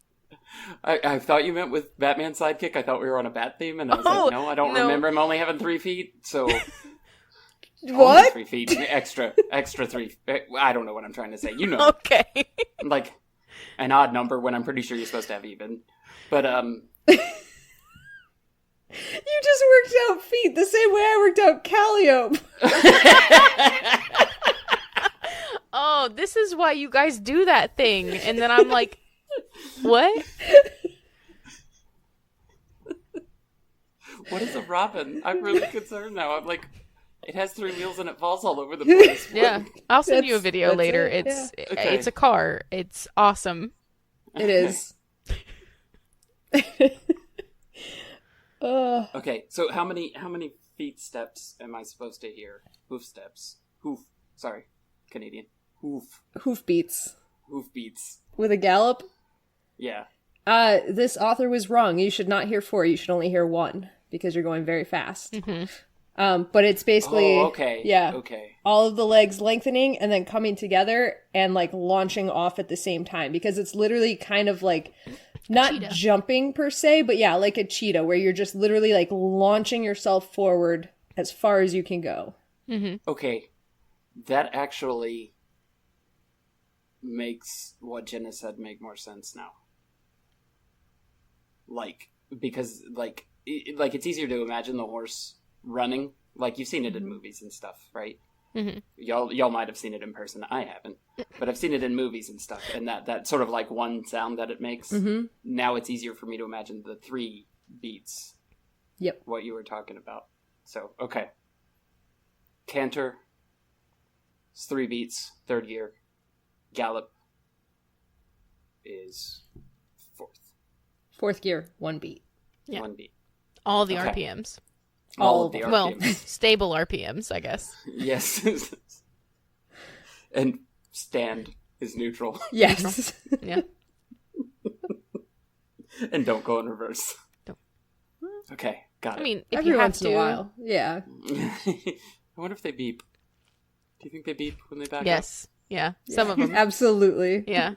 I thought you meant with Batman sidekick. I thought we were on a bat theme, and I was like, no, I don't remember him only having 3 feet, so...
What?
3 feet. Extra 3. I don't know what I'm trying to say. You know.
Okay.
Like, an odd number when I'm pretty sure you're supposed to have even. But,
You just worked out feet the same way I worked out calliope.
Oh, this is why you guys do that thing. And then I'm like, what?
What is a robin? I'm really concerned now. I'm like, it has 3 wheels and it falls all over the place.
Yeah, I'll send you a video later. It's a car. It's awesome.
It is.
Okay, so how many feet steps am I supposed to hear? Hoof steps. Sorry, Canadian.
Hoof beats.
Hoof beats.
With a gallop?
Yeah.
This author was wrong. You should not hear 4. You should only hear 1 because you're going very fast.
Mm-hmm.
But it's basically...
Oh, okay.
Yeah.
Okay.
All of the legs lengthening and then coming together and, like, launching off at the same time. Because it's literally kind of like... Not jumping per se, but yeah, like a cheetah, where you're just literally, like, launching yourself forward as far as you can go.
Mm-hmm.
Okay. That actually makes what Jenna said make more sense now. Like, because, like, it's easier to imagine the horse running. Like, you've seen it in movies and stuff, right?
Mm-hmm.
Y'all might have seen it in person. I haven't. But I've seen it in movies and stuff. And that sort of, like, one sound that it makes.
Mm-hmm.
Now it's easier for me to imagine the 3 beats.
Yep.
What you were talking about. So, okay. Canter. It's 3 beats. 3rd gear. Gallop is 4th.
4th gear, 1 beat.
Yeah.
1 beat.
All the
Okay.
RPMs.
All of the RPMs.
Well, stable RPMs, I guess.
Yes. And stand is neutral.
Yes.
Yeah.
And don't go in reverse.
Don't.
Okay, got it.
I mean, if
Every
you have
once
to.
in a while. Yeah.
I wonder if they beep. Do you think they beep when they back up?
Yes. Yeah. Some of them.
Absolutely.
Yeah.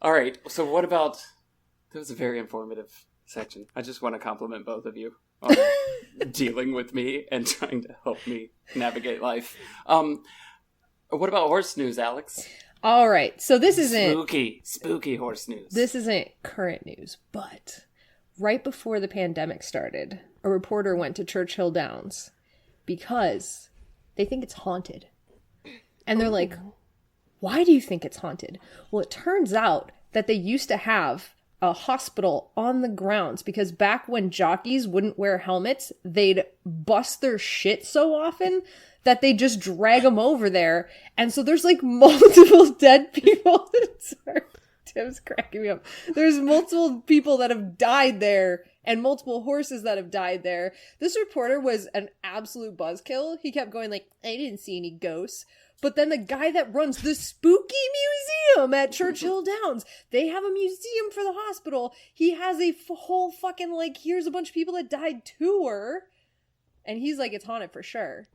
All right, so what about... That was a very informative section. I just want to compliment both of you on dealing with me and trying to help me navigate life. What about horse news, Alex?
All right. So this isn't...
Spooky horse news.
This isn't current news, but right before the pandemic started, a reporter went to Churchill Downs because they think it's haunted. And they're like, why do you think it's haunted? Well, it turns out that they used to have a hospital on the grounds because back when jockeys wouldn't wear helmets, they'd bust their shit so often that they just drag them over there. And so there's like multiple dead people. Sorry, Tim's cracking me up. There's multiple people that have died there and multiple horses that have died there. This reporter was an absolute buzzkill. He kept going like, I didn't see any ghosts. But then the guy that runs the spooky museum at Churchill Downs, they have a museum for the hospital. He has a whole fucking, like, here's a bunch of people that died tour. And he's like, it's haunted for sure.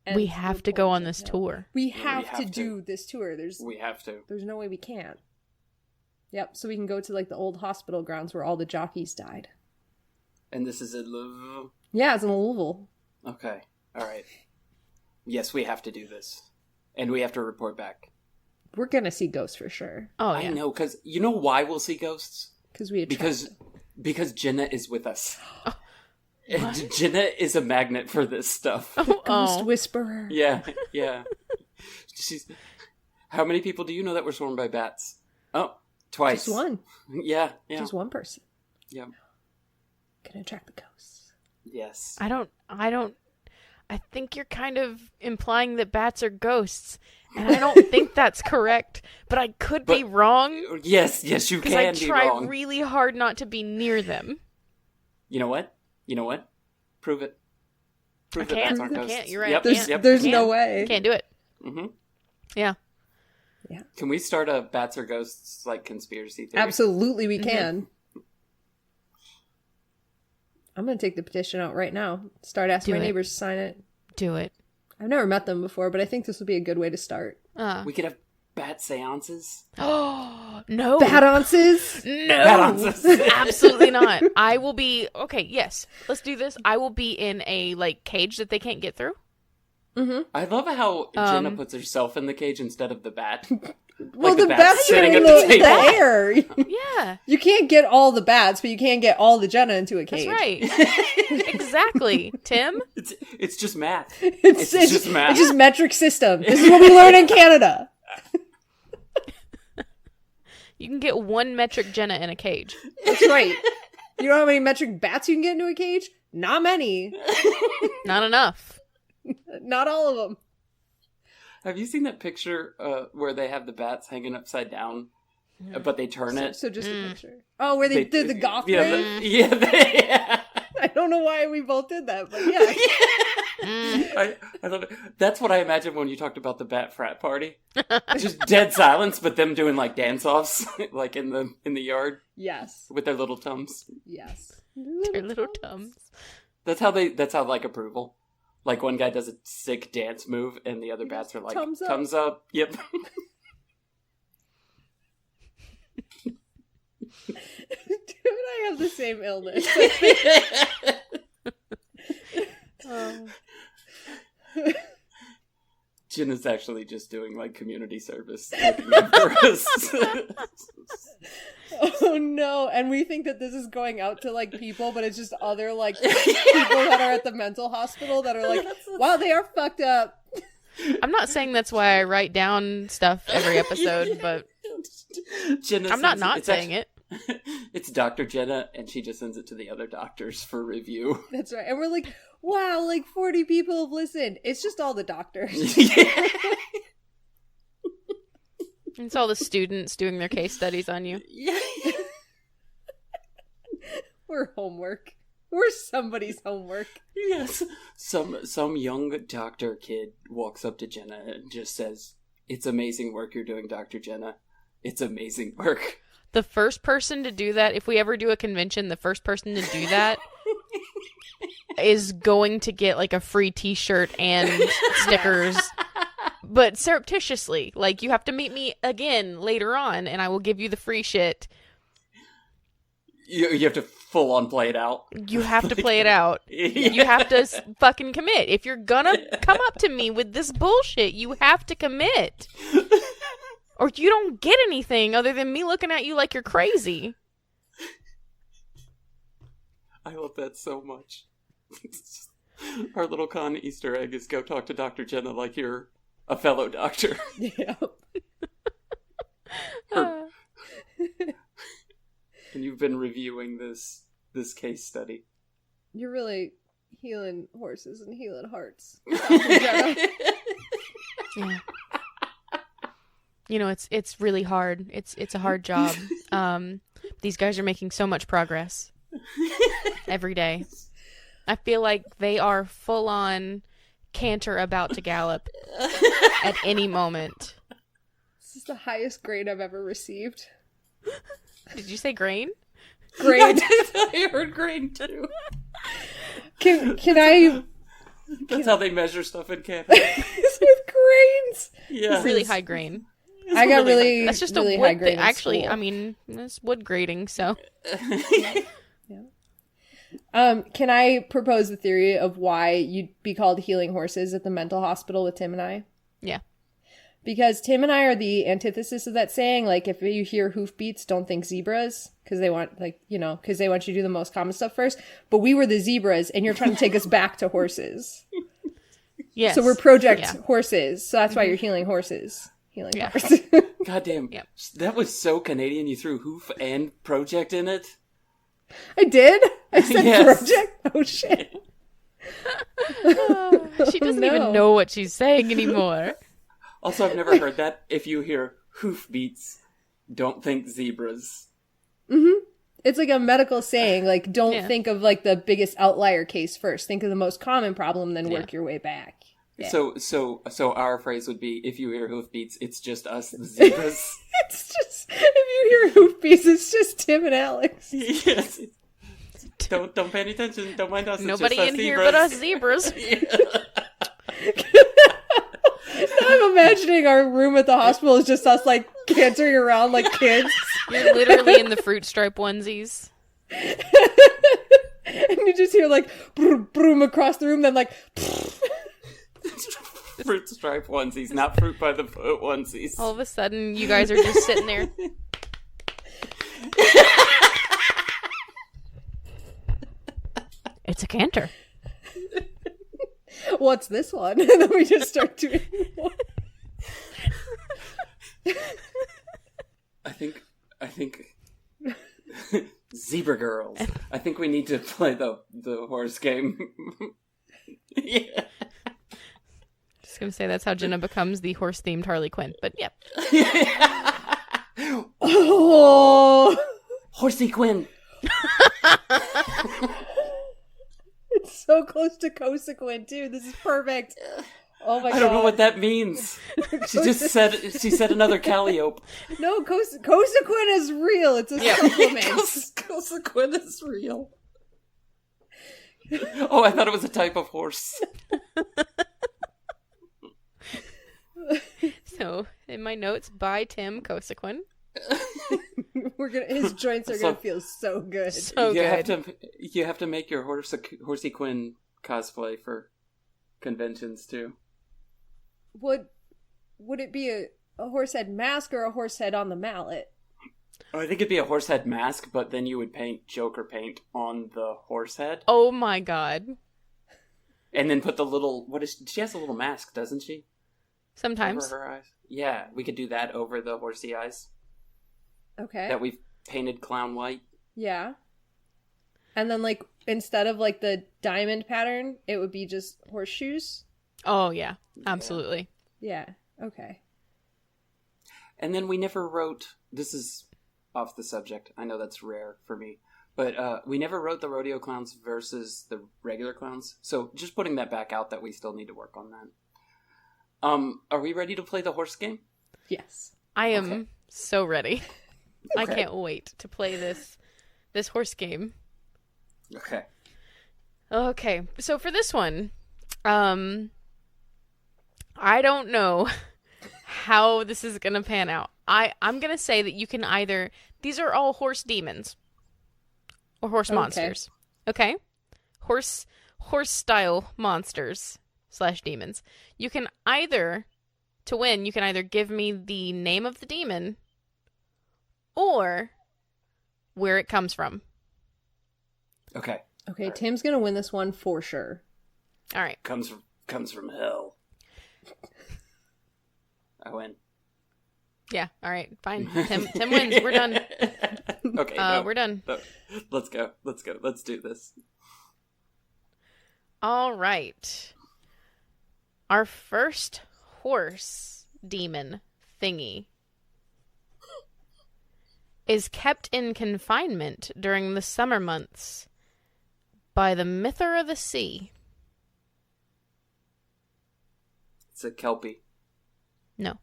And
we have to go on this tour.
We have to do this tour.
We have to.
There's no way we can't. Yep, so we can go to, like, the old hospital grounds where all the jockeys died.
And this is in Louisville?
Yeah, it's in Louisville.
Okay, all right. Yes, we have to do this. And we have to report back.
We're gonna see ghosts for sure.
Oh, yeah.
I know, because you know why we'll see ghosts? Because Jenna is with us. And Jenna is a magnet for this stuff.
Ghost whisperer.
Yeah. How many people do you know that were swarmed by bats? Oh, twice.
Just one.
Yeah.
Just one person.
Yeah.
Gonna attract the ghosts.
Yes.
I think you're kind of implying that bats are ghosts, and I don't think that's correct, but I could be wrong.
Yes, you can be wrong.
Because I try really hard not to be near them.
You know what? Prove it. Prove
I
that bats
can't.
aren't
I
ghosts.
can't. You're right.
Yep.
There's
Yep.
no way.
Can't do it.
Mm-hmm.
Yeah.
Can we start a bats or ghosts like conspiracy theory?
Absolutely, we can. I'm going to take the petition out right now. Start asking my neighbors to sign it.
Do it.
I've never met them before, but I think this would be a good way to start.
We could have bat seances.
Oh, no.
Bat-onces?
No.
Bat-onces.
Absolutely not. I will be... Okay, yes. Let's do this. I will be in a, cage that they can't get through.
Mm-hmm.
I love how Jenna puts herself in the cage instead of the bat.
Well,
the
the
bat's
bats are
sitting
in
at the
the
table.
air.
Yeah.
You can't get all the bats, but you can get all the Jenna into a cage.
That's right. Exactly. Tim?
It's just math.
It's
just math.
It's just metric system. This is what we learn in Canada.
You can get 1 metric Jenna in a cage.
That's right. You know how many metric bats you can get into a cage? Not many.
Not enough.
Not all of them.
Have you seen that picture where they have the bats hanging upside down, but they turn it?
So just a picture. Oh, where they did the goth thing?
Yeah.
I don't know why we both did that, but yeah.
I love it. That's what I imagine when you talked about the bat frat party. Just dead silence, but them doing dance-offs, in the yard.
Yes.
With their little tums.
Yes.
Their little tums.
That's how approval. One guy does a sick dance move, and the other bats are like, thumbs up. Yep.
Dude, I have the same illness.
Jenna's actually just doing community service. Looking after us.
Oh no, and we think that this is going out to people, but it's just other people that are at the mental hospital that are wow, they are fucked up.
I'm not saying that's why I write down stuff every episode, but I'm not saying it.
It's Dr. Jenna, and she just sends it to the other doctors for review.
That's right. And we're like, wow, 40 people have listened. It's just all the doctors.
Yeah.
It's all the students doing their case studies on you.
Yeah.
We're homework. We're somebody's homework.
Yes. Some young doctor kid walks up to Jenna and just says, "It's amazing work you're doing, Dr. Jenna. It's amazing work."
The first person to do that, if we ever do a convention, the first person to do that is going to get a free t-shirt and stickers. But surreptitiously. You have to meet me again later on, and I will give you the free shit.
You have to full on play it out.
You have to play it out.
Yeah.
You have to fucking commit. If you're gonna come up to me with this bullshit, you have to commit. Or you don't get anything other than me looking at you like you're crazy.
I love that so much. Our little con Easter egg is go talk to Dr. Jenna like you're a fellow doctor.
Yeah.
And you've been reviewing this case study.
You're really healing horses and healing hearts.
Yeah. It's really hard. It's a hard job. These guys are making so much progress every day. I feel like they are full on canter about to gallop at any moment.
This is the highest grade I've ever received.
Did you say grain?
Grade.
I heard grain too.
Can I?
That's how they measure stuff in Canada.
It's with grains.
Yeah,
Really high grain.
I got really.
That's just
really
a wood
high grade
thing.
in
Actually,
school.
I mean, it's wood grading. So,
can I propose the theory of why you'd be called healing horses at the mental hospital with Tim and I?
yeah.
Because Tim and I are the antithesis of that saying. If you hear hoofbeats, don't think zebras. Because they want, because they want you to do the most common stuff first. But we were the zebras, and you're trying to take us back to horses.
Yes.
So we're project horses. So that's why you're healing horses. Healing horses.
Goddamn.
Yep.
That was so Canadian. You threw hoof and project in it.
I did? I said
Yes.
project? Oh, shit.
She doesn't even know what she's saying anymore.
Also, I've never heard that. If you hear hoof beats, don't think zebras.
Mm-hmm. It's like a medical saying, like, don't think of, like, the biggest outlier case first. Think of the most common problem, then work your way back. Yeah.
So our phrase would be, if you hear hoofbeats, it's just us, the zebras.
It's just, if you hear hoofbeats, it's just Tim and Alex.
Yes. Don't pay any attention. Don't mind us.
Nobody
it's just
in
us
here
zebras.
but us zebras.
Now I'm imagining our room at the hospital is just us, like, cantering around like kids.
You're literally in the fruit stripe onesies.
And you just hear, like, broom, broom across the room, then, like,
Fruit stripe onesies, not fruit by the foot onesies.
All of a sudden, you guys are just sitting there. It's a canter.
What's this one? And then we just start doing one.
I think zebra girls. I think we need to play the horse game. Yeah.
Just gonna say that's how Jenna becomes the horse-themed Harley Quinn. But yep.
Oh,
Horsey Quinn.
it's so close to Cosequin too. This is perfect. Oh my god!
I don't know what that means. She said another calliope.
No, Cosequin is real. It's a supplement.
Cosequin is real. Oh, I thought it was a type of horse.
So, in my notes, by Tim Cosequin.
His joints are gonna feel so good.
So good.
You have to make your Horsey Quinn cosplay for conventions too.
Would it be a horse head mask or a horse head on the mallet?
Oh, I think it'd be a horse head mask, but then you would paint Joker paint on the horse head.
Oh my god.
And then put the little, she has a little mask, doesn't she?
Sometimes.
Over her eyes. Yeah, we could do that over the horsey eyes.
Okay.
That we've painted clown white.
Yeah. And then, like, instead of, like, the diamond pattern, it would be just horseshoes?
Oh, yeah. Absolutely.
Yeah. Okay.
And then we never wrote, this is off the subject, I know that's rare for me, but we never wrote the rodeo clowns versus the regular clowns. So just putting that back out that we still need to work on that. Are we ready to play the horse game?
Yes.
I am so ready.
Okay.
I can't wait to play this horse game.
Okay.
Okay. So for this one, I don't know how this is going to pan out. I'm going to say that you can either, these are all horse demons or horse monsters. Okay? Horse style monsters / demons. You can either, to win, you can either give me the name of the demon or where it comes from.
Okay.
Okay, right. Tim's gonna win this one for sure.
All right.
Comes from hell. I win.
Yeah, all right, fine. Tim wins. We're done.
Okay,
we're done.
No. Let's go. Let's do this.
All right. Our first horse demon thingy is kept in confinement during the summer months by the Myther of the Sea.
It's a Kelpie.
No.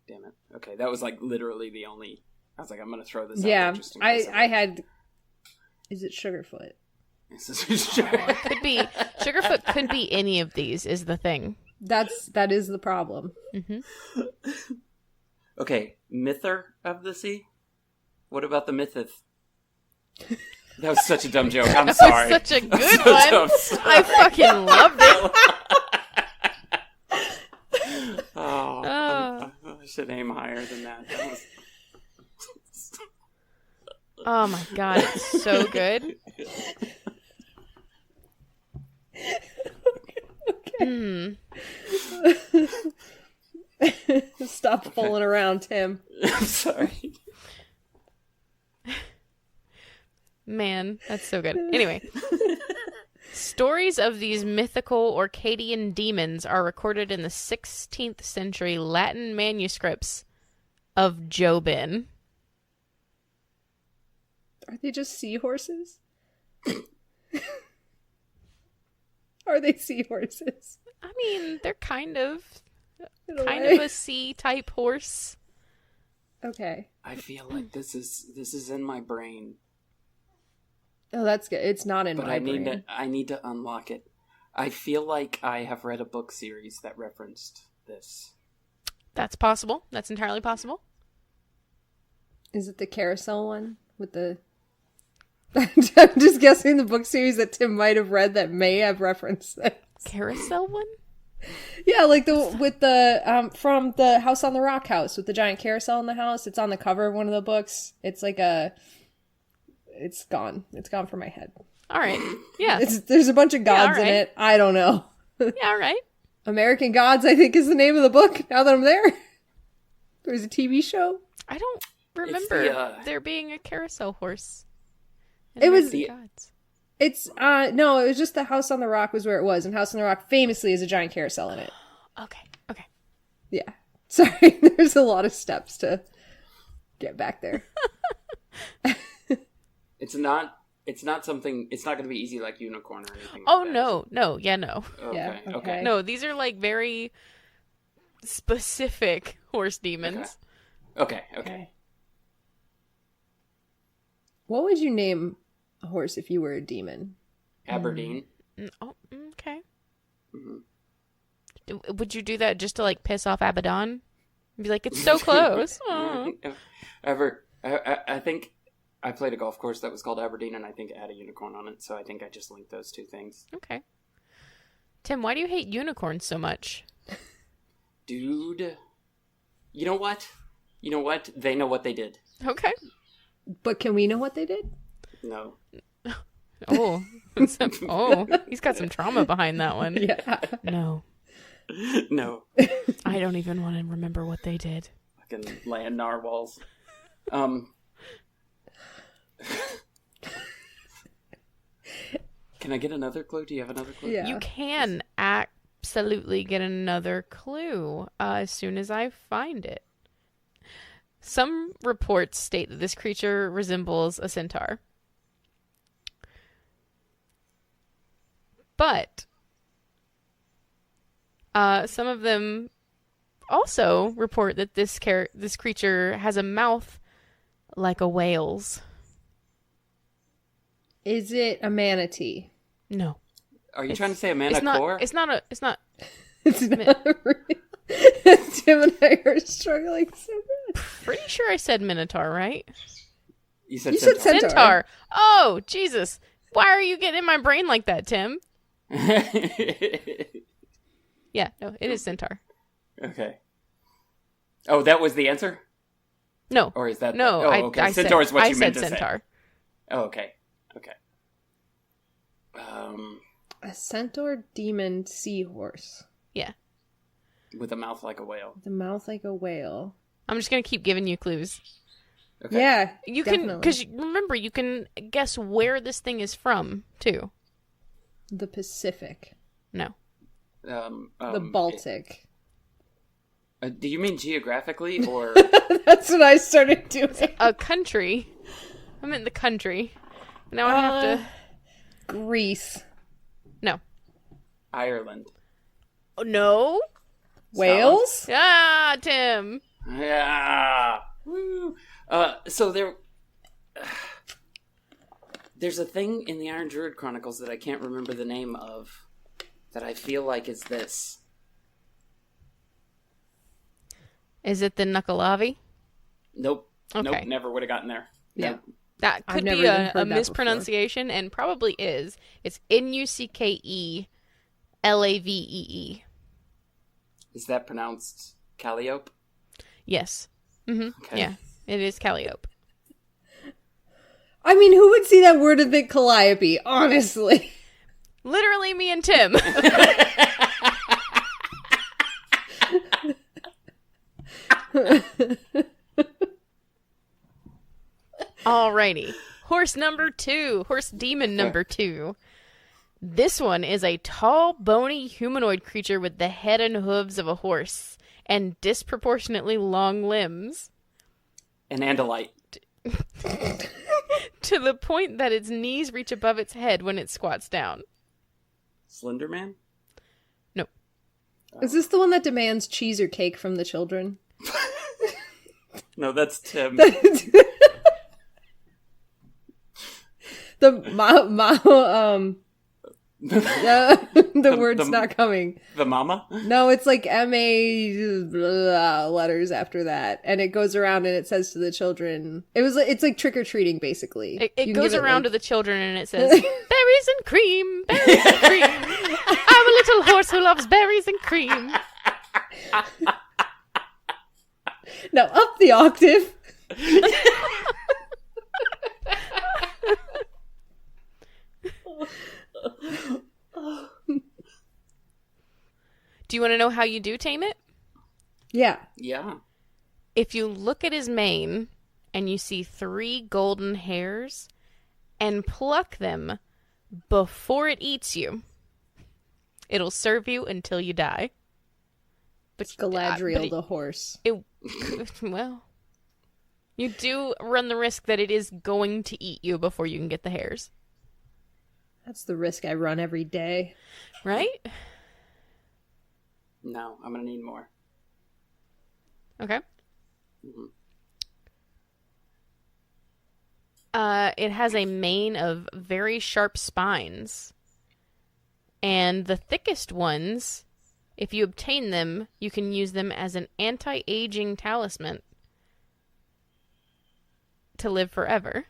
Damn it. Okay, that was like literally the only... I was like, I'm going to throw this out.
Yeah, I had... Is it Sugarfoot?
It could be... Sugarfoot could be any of these, is the thing.
That is the problem.
Mm-hmm.
Okay, Myther of the Sea? What about the Mythith? That was such a dumb joke. I'm sorry.
That was such a good one. I fucking loved it.
I should aim higher than that.
Oh my god, it's so good.
Okay. Stop fooling around, Tim.
I'm sorry.
Man, that's so good. Anyway. Stories of these mythical Orcadian demons are recorded in the 16th century Latin manuscripts of Jobin.
Are they just seahorses? Are they seahorses?
I mean, they're kind of
way.
a sea type horse.
Okay.
I feel like this is in my brain,
Oh, that's good. It's not in
but
my brain.
I need to unlock it. I feel like I have read a book series that referenced this.
That's possible. That's entirely possible.
Is it the carousel one with the... I'm just guessing the book series that Tim might have read that may have referenced this.
Carousel one?
Yeah, like from the House on the Rock house with the giant carousel in the house. It's on the cover of one of the books. It's like it's gone. It's gone from my head.
All right. Yeah.
There's a bunch of gods in it. I don't know.
Yeah, all right.
American Gods, I think, is the name of the book. Now that I'm there, there's a TV show.
I don't remember there being a carousel horse.
It was
American Gods.
It's no, it was just the House on the Rock was where it was, and House on the Rock famously is a giant carousel in it.
Okay.
Yeah. Sorry, there's a lot of steps to get back there.
It's not something. It's not going to be easy like unicorn or anything.
Oh,
like
no. No.
Okay.
Yeah,
Okay.
No, these are like very specific horse demons.
Okay.
What would you name a horse if you were a demon?
Aberdeen.
Oh, okay.
Mm-hmm.
Would you do that just to like piss off Abaddon? Be like, it's so close. Oh.
I think I played a golf course that was called Aberdeen, and I think it had a unicorn on it, so I think I just linked those two things.
Okay. Tim, why do you hate unicorns so much?
Dude. You know what? They know what they did.
Okay.
But can we know what they did?
No.
Oh. He's got some trauma behind that one.
Yeah.
No.
No.
I don't even want to remember what they did.
Fucking land narwhals. Can I get another clue? Do you have another clue?
Yeah.
You can absolutely get another clue as soon as I find it. Some reports state that this creature resembles a centaur. But some of them also report that this creature has a mouth like a whale's.
Is it a manatee?
No.
Are you trying to say a manicore?
It's not.
It's not real. Tim and I are struggling so bad.
Pretty sure I said minotaur, right?
You said
Centaur. Oh, Jesus. Why are you getting in my brain like that, Tim? Yeah, no, it is centaur.
Okay. Oh, that was the answer?
No.
Or is that...
No,
okay.
I
Centaur is what you meant
said
to
centaur.
say. Oh, okay. Okay.
A centaur demon seahorse.
Yeah.
With a mouth like a whale.
The mouth like a whale.
I'm just going to keep giving you clues.
Okay.
Yeah,
You
definitely.
can, because remember, you can guess where this thing is from, too.
The Pacific.
No.
The Baltic.
Do you mean geographically, or...
That's what I started doing.
A country. I'm in the country. Now I have to...
Greece.
No.
Ireland?
Oh, no?
Wales?
Ah, Tim.
Yeah! Woo! So there's a thing in the Iron Druid Chronicles that I can't remember the name of that I feel like is this.
Is it the Nukkalavi?
Nope.
Okay.
Nope, never would have gotten there.
Yeah.
Nope.
That
I've
could
never
be
even heard
a
that
mispronunciation, and probably is. It's Nukkelaveee.
Is that pronounced Calliope?
Yes. Mm-hmm.
Okay.
Yeah, it is Calliope.
I mean, who would see that word and think Calliope, honestly?
Literally me and Tim. Alrighty. Horse demon number 2. This one is a tall, bony humanoid creature with the head and hooves of a horse and disproportionately long limbs.
An Andalite.
to the point that its knees reach above its head when it squats down.
Slender Man?
No.
Is this the one that demands cheese or cake from the children?
No, that's Tim.
The word's not coming.
The mama?
No, it's like M-A letters after that. And it goes around and it says to the children, it's like trick-or-treating, basically.
It goes around to the children and it says, berries and cream, berries and cream. I'm a little horse who loves berries and cream.
Now up the octave.
Do you want to know how you do tame it?
Yeah.
Yeah.
If you look at his mane and you see 3 golden hairs and pluck them before it eats you, it'll serve you until you die. But
Galadriel the horse.
Well, you do run the risk that it is going to eat you before you can get the hairs.
That's the risk I run every day.
Right?
No, I'm gonna need more.
Okay.
Mm-hmm.
It has a mane of very sharp spines. And the thickest ones, if you obtain them, you can use them as an anti-aging talisman to live forever.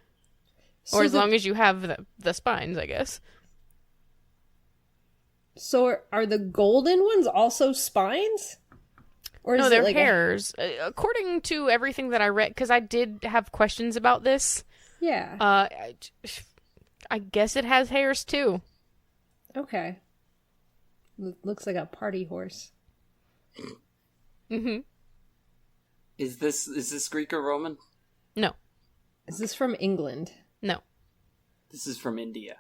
Or as long as you have the spines, I guess.
So are the golden ones also spines? Or
no, they're hairs. According to everything that I read, because I did have questions about this.
Yeah.
I guess it has hairs too.
Okay. Looks like a party horse.
Mm-hmm.
Is this Greek or Roman?
No.
Is this from England?
No.
This is from India.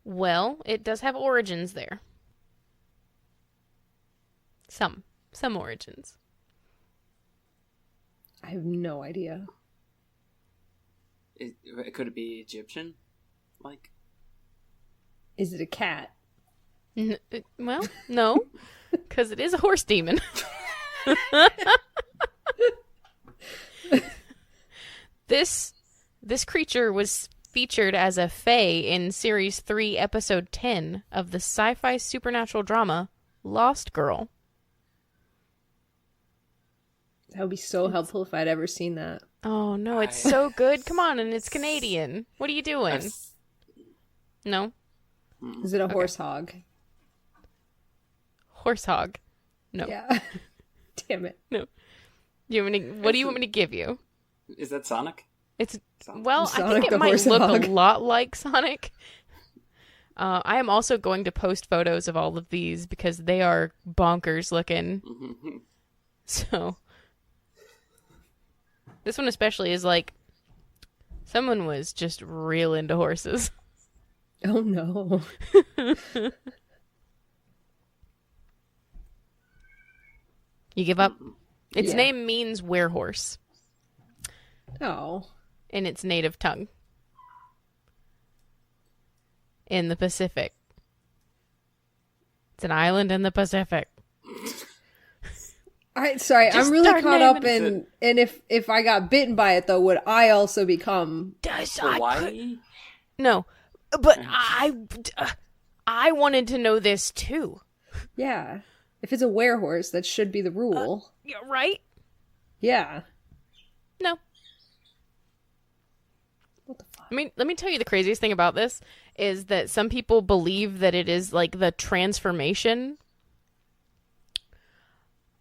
Well, it does have origins there. Some origins.
I have no idea.
Could it be Egyptian? Like?
Is it a cat?
Well, no. Because it is a horse demon. This creature was featured as a fae in Series 3, Episode 10 of the sci-fi supernatural drama Lost Girl.
That would be so helpful if I'd ever seen that.
Oh, no, it's so good. Come on, and it's Canadian. What are you doing? No?
Is it a horse hog?
Horse hog. No.
Yeah. Damn it.
No. What do you want me to give you?
Is that Sonic?
It's
Sonic.
well,
Sonic
I think
the
it might
horse
look
hog.
a lot like Sonic. I am also going to post photos of all of these because they are bonkers looking.
Mm-hmm.
So this one especially is like someone was just real into horses.
Oh no.
You give up? Its
Yeah.
name means werehorse
Oh.
in its native tongue. In the Pacific. It's an island in the Pacific.
Sorry,
Just
I'm really
start
caught up
naming
in if I got bitten by it though, would I also become
Hawaii?
No, but I wanted to know this too.
Yeah. If it's a werehorse, that should be the rule.
Yeah, right?
Yeah.
No.
What the fuck?
I mean, let me tell you the craziest thing about this is that some people believe that it is like the transformation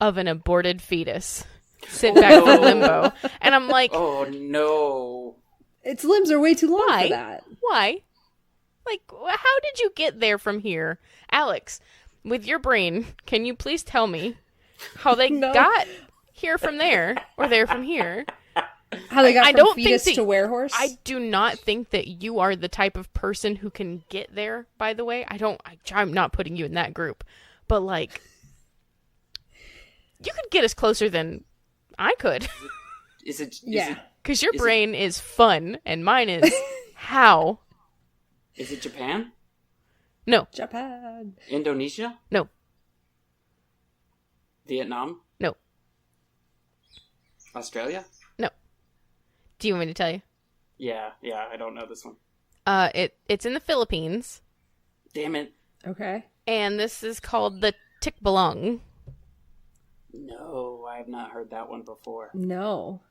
of an aborted fetus. Sit back from limbo. And I'm like,
Oh no.
Its limbs are way too long
Why?
for that.
why? Like, how did you get there from here? Alex, with your brain, can you please tell me how they
No.
got here from there or there from here?
How they got
I
from
don't think
fetus
that-
to werehorse?
I do not think that you are the type of person who can get there, by the way. I'm not putting you in that group. But, like, you could get us closer than I could.
Is it?
Yeah.
Because your
Is it-
brain is fun and mine is How?
Is it Japan?
No.
Japan.
Indonesia?
No.
Vietnam?
No.
Australia?
No. Do you want me to tell you?
Yeah, I don't know this one.
It's in the Philippines.
Damn it.
Okay.
And this is called the Tikbalong.
No, I have not heard that one before.
No.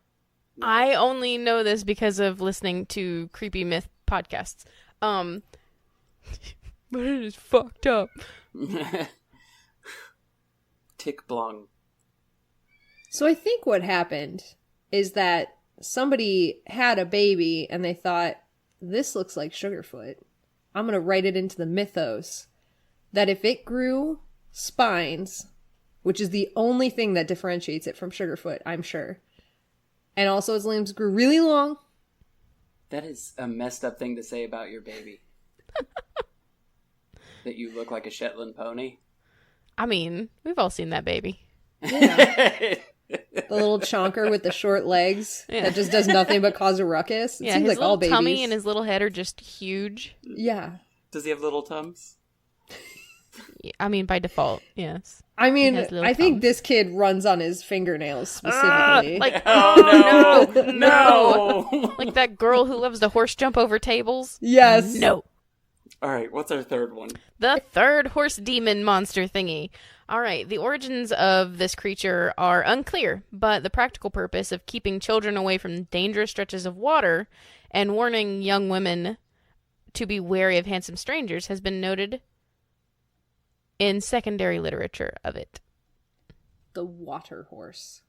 I only know this because of listening to Creepy Myth podcasts. But it is fucked up.
Tikbalong.
So I think what happened is that somebody had a baby and they thought, this looks like Sugarfoot. I'm going to write it into the mythos that if it grew spines, which is the only thing that differentiates it from Sugarfoot, I'm sure, and also its limbs grew really long.
That is a messed up thing to say about your baby. That you look like a Shetland pony.
I mean, we've all seen that baby.
Yeah. The little chonker with the short legs that just does nothing but cause a ruckus. It seems
his
like all
little
babies.
tummy and his little head are just huge.
Yeah.
Does he have little tums?
I mean, by default, yes.
I mean,
He has little
I think
thumbs.
this kid runs on his fingernails specifically.
Like,
Oh,
no,
no.
like that girl who loves to horse jump over tables.
yes.
No.
All right, what's our third one?
The third horse demon monster thingy. All right, the origins of this creature are unclear, but the practical purpose of keeping children away from dangerous stretches of water and warning young women to be wary of handsome strangers has been noted in secondary literature of it.
The water horse.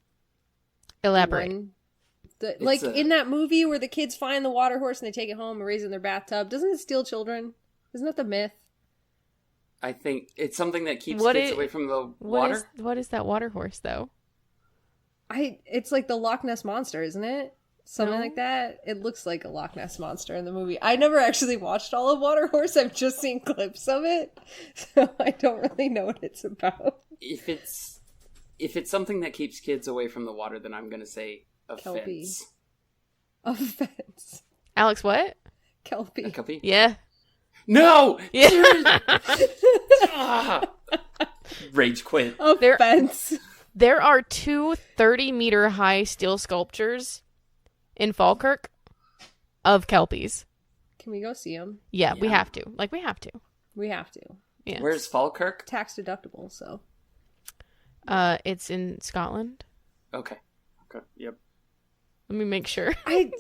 Elaborate.
Like in that movie where the kids find the water horse and they take it home and raise it in their bathtub. Doesn't it steal children? Isn't that the myth?
I think it's something that keeps kids away from the water.
What is that water horse, though?
It's like the Loch Ness Monster, isn't it? Something like that. It looks like a Loch Ness Monster in the movie. I never actually watched all of Water Horse. I've just seen clips of it, so I don't really know what it's about.
If it's something that keeps kids away from the water, then I'm going to say a
Kelpie.
fence.
A fence.
Alex, what?
Kelpie.
A kelpie?
Yeah.
No!
Yeah.
Ah! Rage quit.
A fence.
There are two 30-meter high steel sculptures in Falkirk of Kelpies.
Can we go see them?
Yeah, we have to. We have to.
We have to.
Yeah.
Where's Falkirk?
Tax deductible, so.
It's in Scotland.
Okay. Yep.
Let me make sure.
I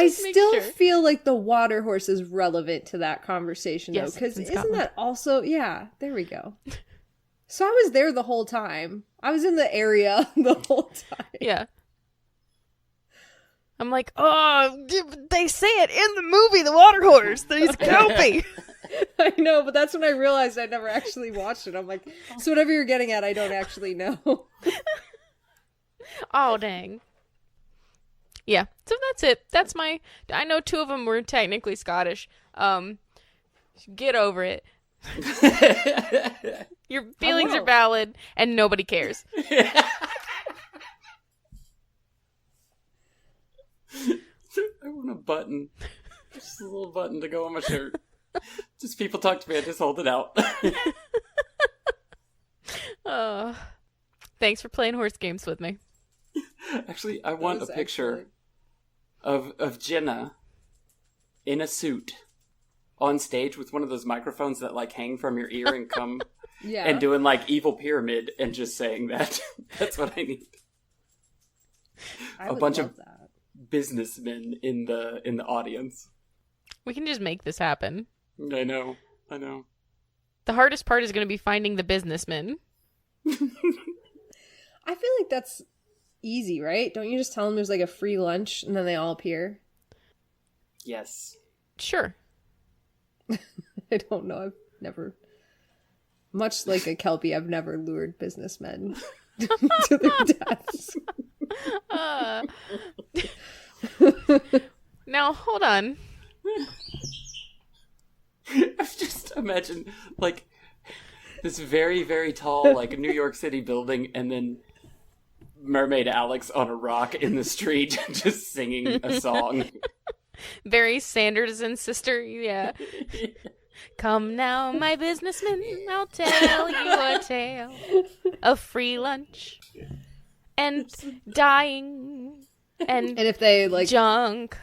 still feel like the water horse is relevant to that conversation, though,
Yes,
because
in
isn't
Scotland.
that also... Yeah, there we go. So I was there the whole time. I was in the area the whole time.
Yeah. I'm like, oh, they say it in the movie, The Water Horse, that he's a Kelpie.
I know, but that's when I realized I never actually watched it. I'm like, so whatever you're getting at, I don't actually know.
Oh, dang. Yeah, so that's it. That's I know two of them were technically Scottish. Get over it. Your feelings are valid, and nobody cares.
I want a button. Just a little button to go on my shirt. Just people talk to me, I just hold it out.
Thanks for playing horse games with me.
Actually, I want a picture of Jenna in a suit on stage with one of those microphones that hang from your ear and come and doing Evil Pyramid and just saying that. That's what I need. A bunch of businessmen in the audience.
We can just make this happen.
I know.
The hardest part is going to be finding the businessmen.
I feel like that's easy, right? Don't you just tell them there's a free lunch and then they all appear?
Yes.
Sure.
I don't know. I've never, much like a Kelpie, I've never lured businessmen to their deaths.
Now, hold on.
I've just imagined this very, very tall New York City building, and then Mermaid Alex on a rock in the street just singing a song.
Very Sanders and Sister, yeah. Come now, my businessman, I'll tell you a tale of free lunch and dying and
if they like
junk.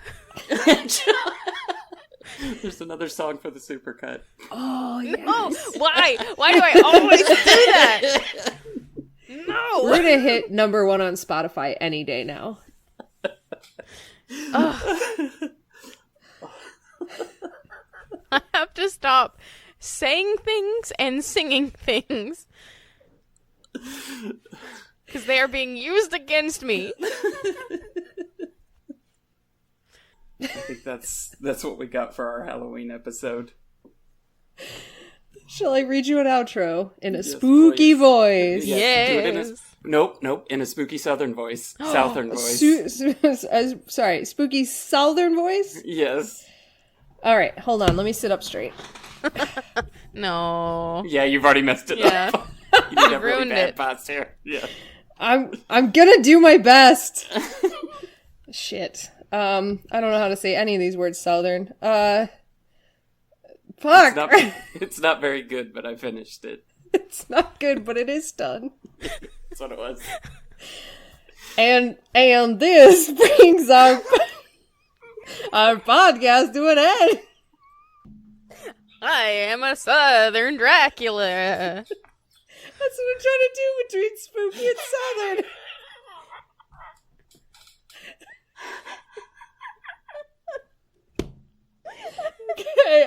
There's another song for the supercut.
Oh yes.
No, why? Why do I always do that? No.
We're gonna hit number 1 on Spotify any day now.
I have to stop saying things and singing things because they are being used against me.
I think that's what we got for our Halloween episode.
Shall I read you an outro in a
Yes,
spooky
please.
voice?
Yes. Do it in a, nope, in a spooky Southern voice. Southern voice.
Sorry, spooky Southern voice?
Yes.
All right, hold on. Let me sit up straight.
No.
Yeah, you've already messed it
Yeah.
up. You need a really
Ruined
bad
it.
posture. Yeah.
I'm gonna do my best. Shit. I don't know how to say any of these words Southern. Fuck.
It's not very good, but I finished it.
It's not good, but it is done.
That's what it was.
And this brings our podcast to an end.
I am a Southern Dracula.
That's what I'm trying to do between spooky and Southern.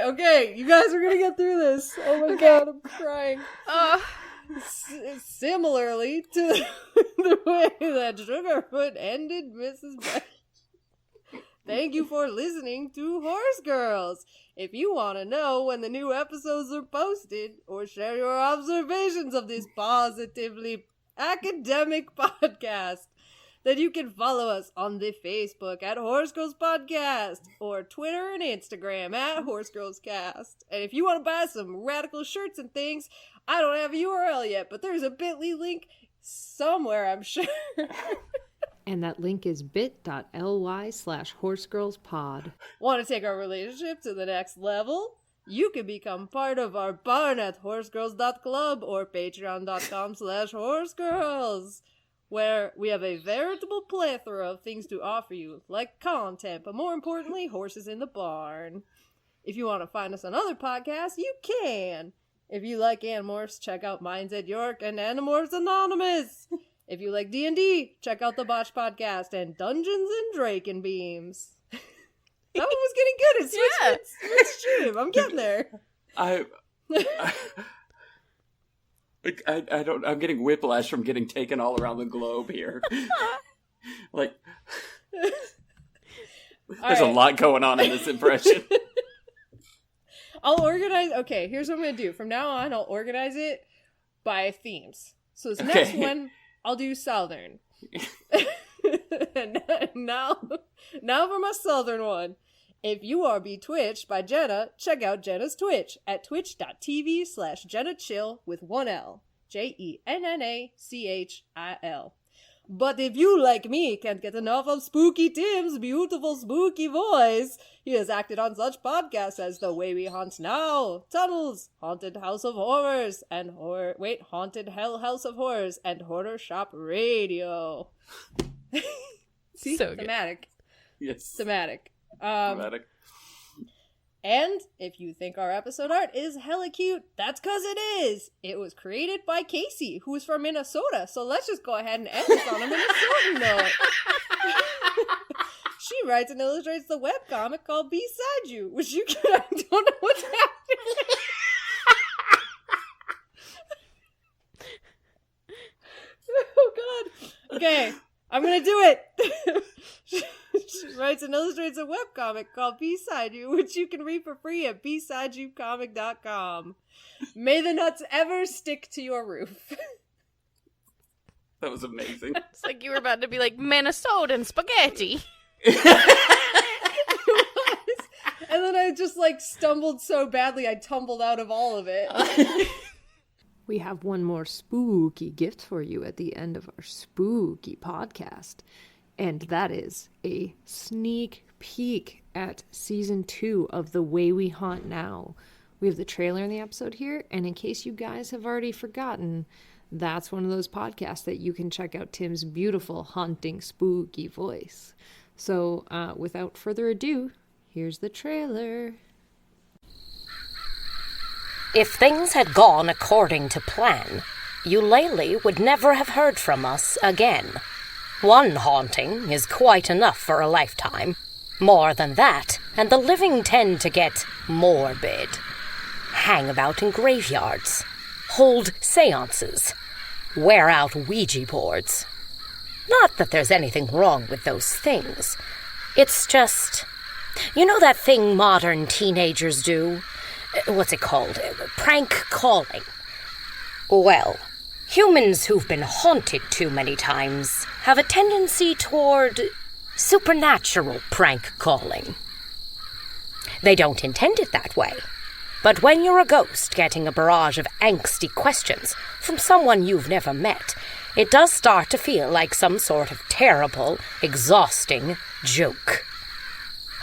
Okay, you guys are gonna get through this. Oh my god, I'm crying. Similarly to the way that Sugarfoot ended Mrs. Beck. Thank you for listening to Horse Girls. If you want to know when the new episodes are posted or share your observations of this positively academic podcast, then you can follow us on the Facebook at Horse Girls Podcast or Twitter and Instagram at Horse Girls Cast. And if you want to buy some radical shirts and things, I don't have a URL yet, but there's a bit.ly link somewhere, I'm sure.
And that link is bit.ly/horsegirlspod.
Want to take our relationship to the next level? You can become part of our barn at horsegirls.club or patreon.com/horsegirls, where we have a veritable plethora of things to offer you, like content, but more importantly, horses in the barn. If you want to find us on other podcasts, you can. If you like Animorphs, check out Minds at York and Animorphs Anonymous. If you like D&D, check out the Botch Podcast and Dungeons and Draken Beams. That one was getting good. It's midstream. I'm getting there.
I'm getting whiplash from getting taken all around the globe here. Like, there's a lot going on in this impression.
I'll organize. Okay, here's what I'm going to do. From now on, I'll organize it by themes. So this next one, I'll do Southern. And now for my Southern one. If you are betwitched by Jenna, check out Jenna's Twitch at twitch.tv/JennaChill with 1 L. JENNACHIL. But if you, like me, can't get enough of Spooky Tim's beautiful spooky voice, he has acted on such podcasts as The Way We Hunt Now, Tunnels, Haunted House of Horrors, and Haunted Hell House of Horrors, and Horror Shop Radio. See?
So good.
Thematic.
Yes.
Thematic.
Thematic.
And if you think our episode art is hella cute, that's because it is. It was created by Casey, who is from Minnesota. So let's just go ahead and end this on a Minnesota note. She writes and illustrates the webcomic called Beside You, which you can... I don't know what's happening. Oh, God. Okay, I'm going to do it. She writes and illustrates a webcomic called Beside You, which you can read for free at besideyoucomic.com. May the nuts ever stick to your roof.
That was amazing.
It's like you were about to be like Minnesotan spaghetti.
And then I just stumbled so badly I tumbled out of all of it.
We have one more spooky gift for you at the end of our spooky podcast. And that is a sneak peek at season 2 of The Way We Haunt Now. We have the trailer in the episode here, and in case you guys have already forgotten, that's one of those podcasts that you can check out Tim's beautiful, haunting, spooky voice. So, without further ado, here's the trailer.
If things had gone according to plan, Eulalie would never have heard from us again. One haunting is quite enough for a lifetime. More than that, and the living tend to get morbid. Hang about in graveyards. Hold seances. Wear out Ouija boards. Not that there's anything wrong with those things. It's just... You know that thing modern teenagers do? What's it called? Prank calling. Well, humans who've been haunted too many times have a tendency toward supernatural prank calling. They don't intend it that way. But when you're a ghost getting a barrage of angsty questions from someone you've never met, it does start to feel like some sort of terrible, exhausting joke.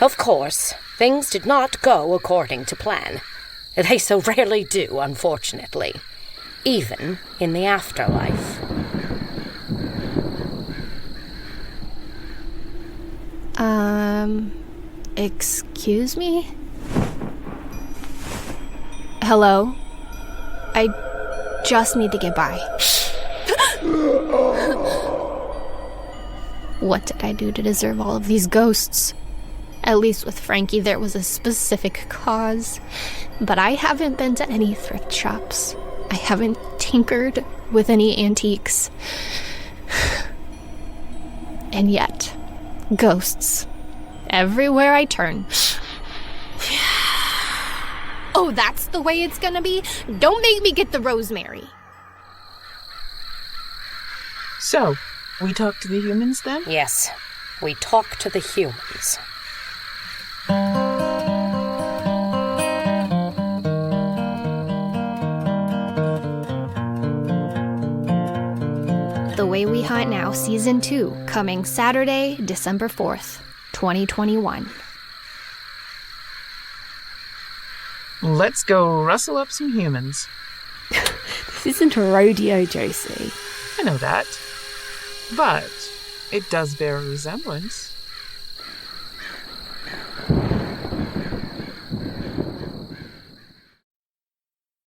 Of course, things did not go according to plan. They so rarely do, unfortunately. Even in the afterlife.
Excuse me? Hello? I just need to get by. What did I do to deserve all of these ghosts? At least with Frankie, there was a specific cause. But I haven't been to any thrift shops. I haven't tinkered with any antiques. And yet, ghosts. Everywhere I turn. Oh, that's the way it's gonna be? Don't make me get the rosemary.
So, we talk to the humans then?
Yes, we talk to the humans.
The Way We Hunt Now, Season 2, coming Saturday, December 4th, 2021.
Let's go rustle up some humans.
This isn't a rodeo, Josie.
I know that. But it does bear a resemblance.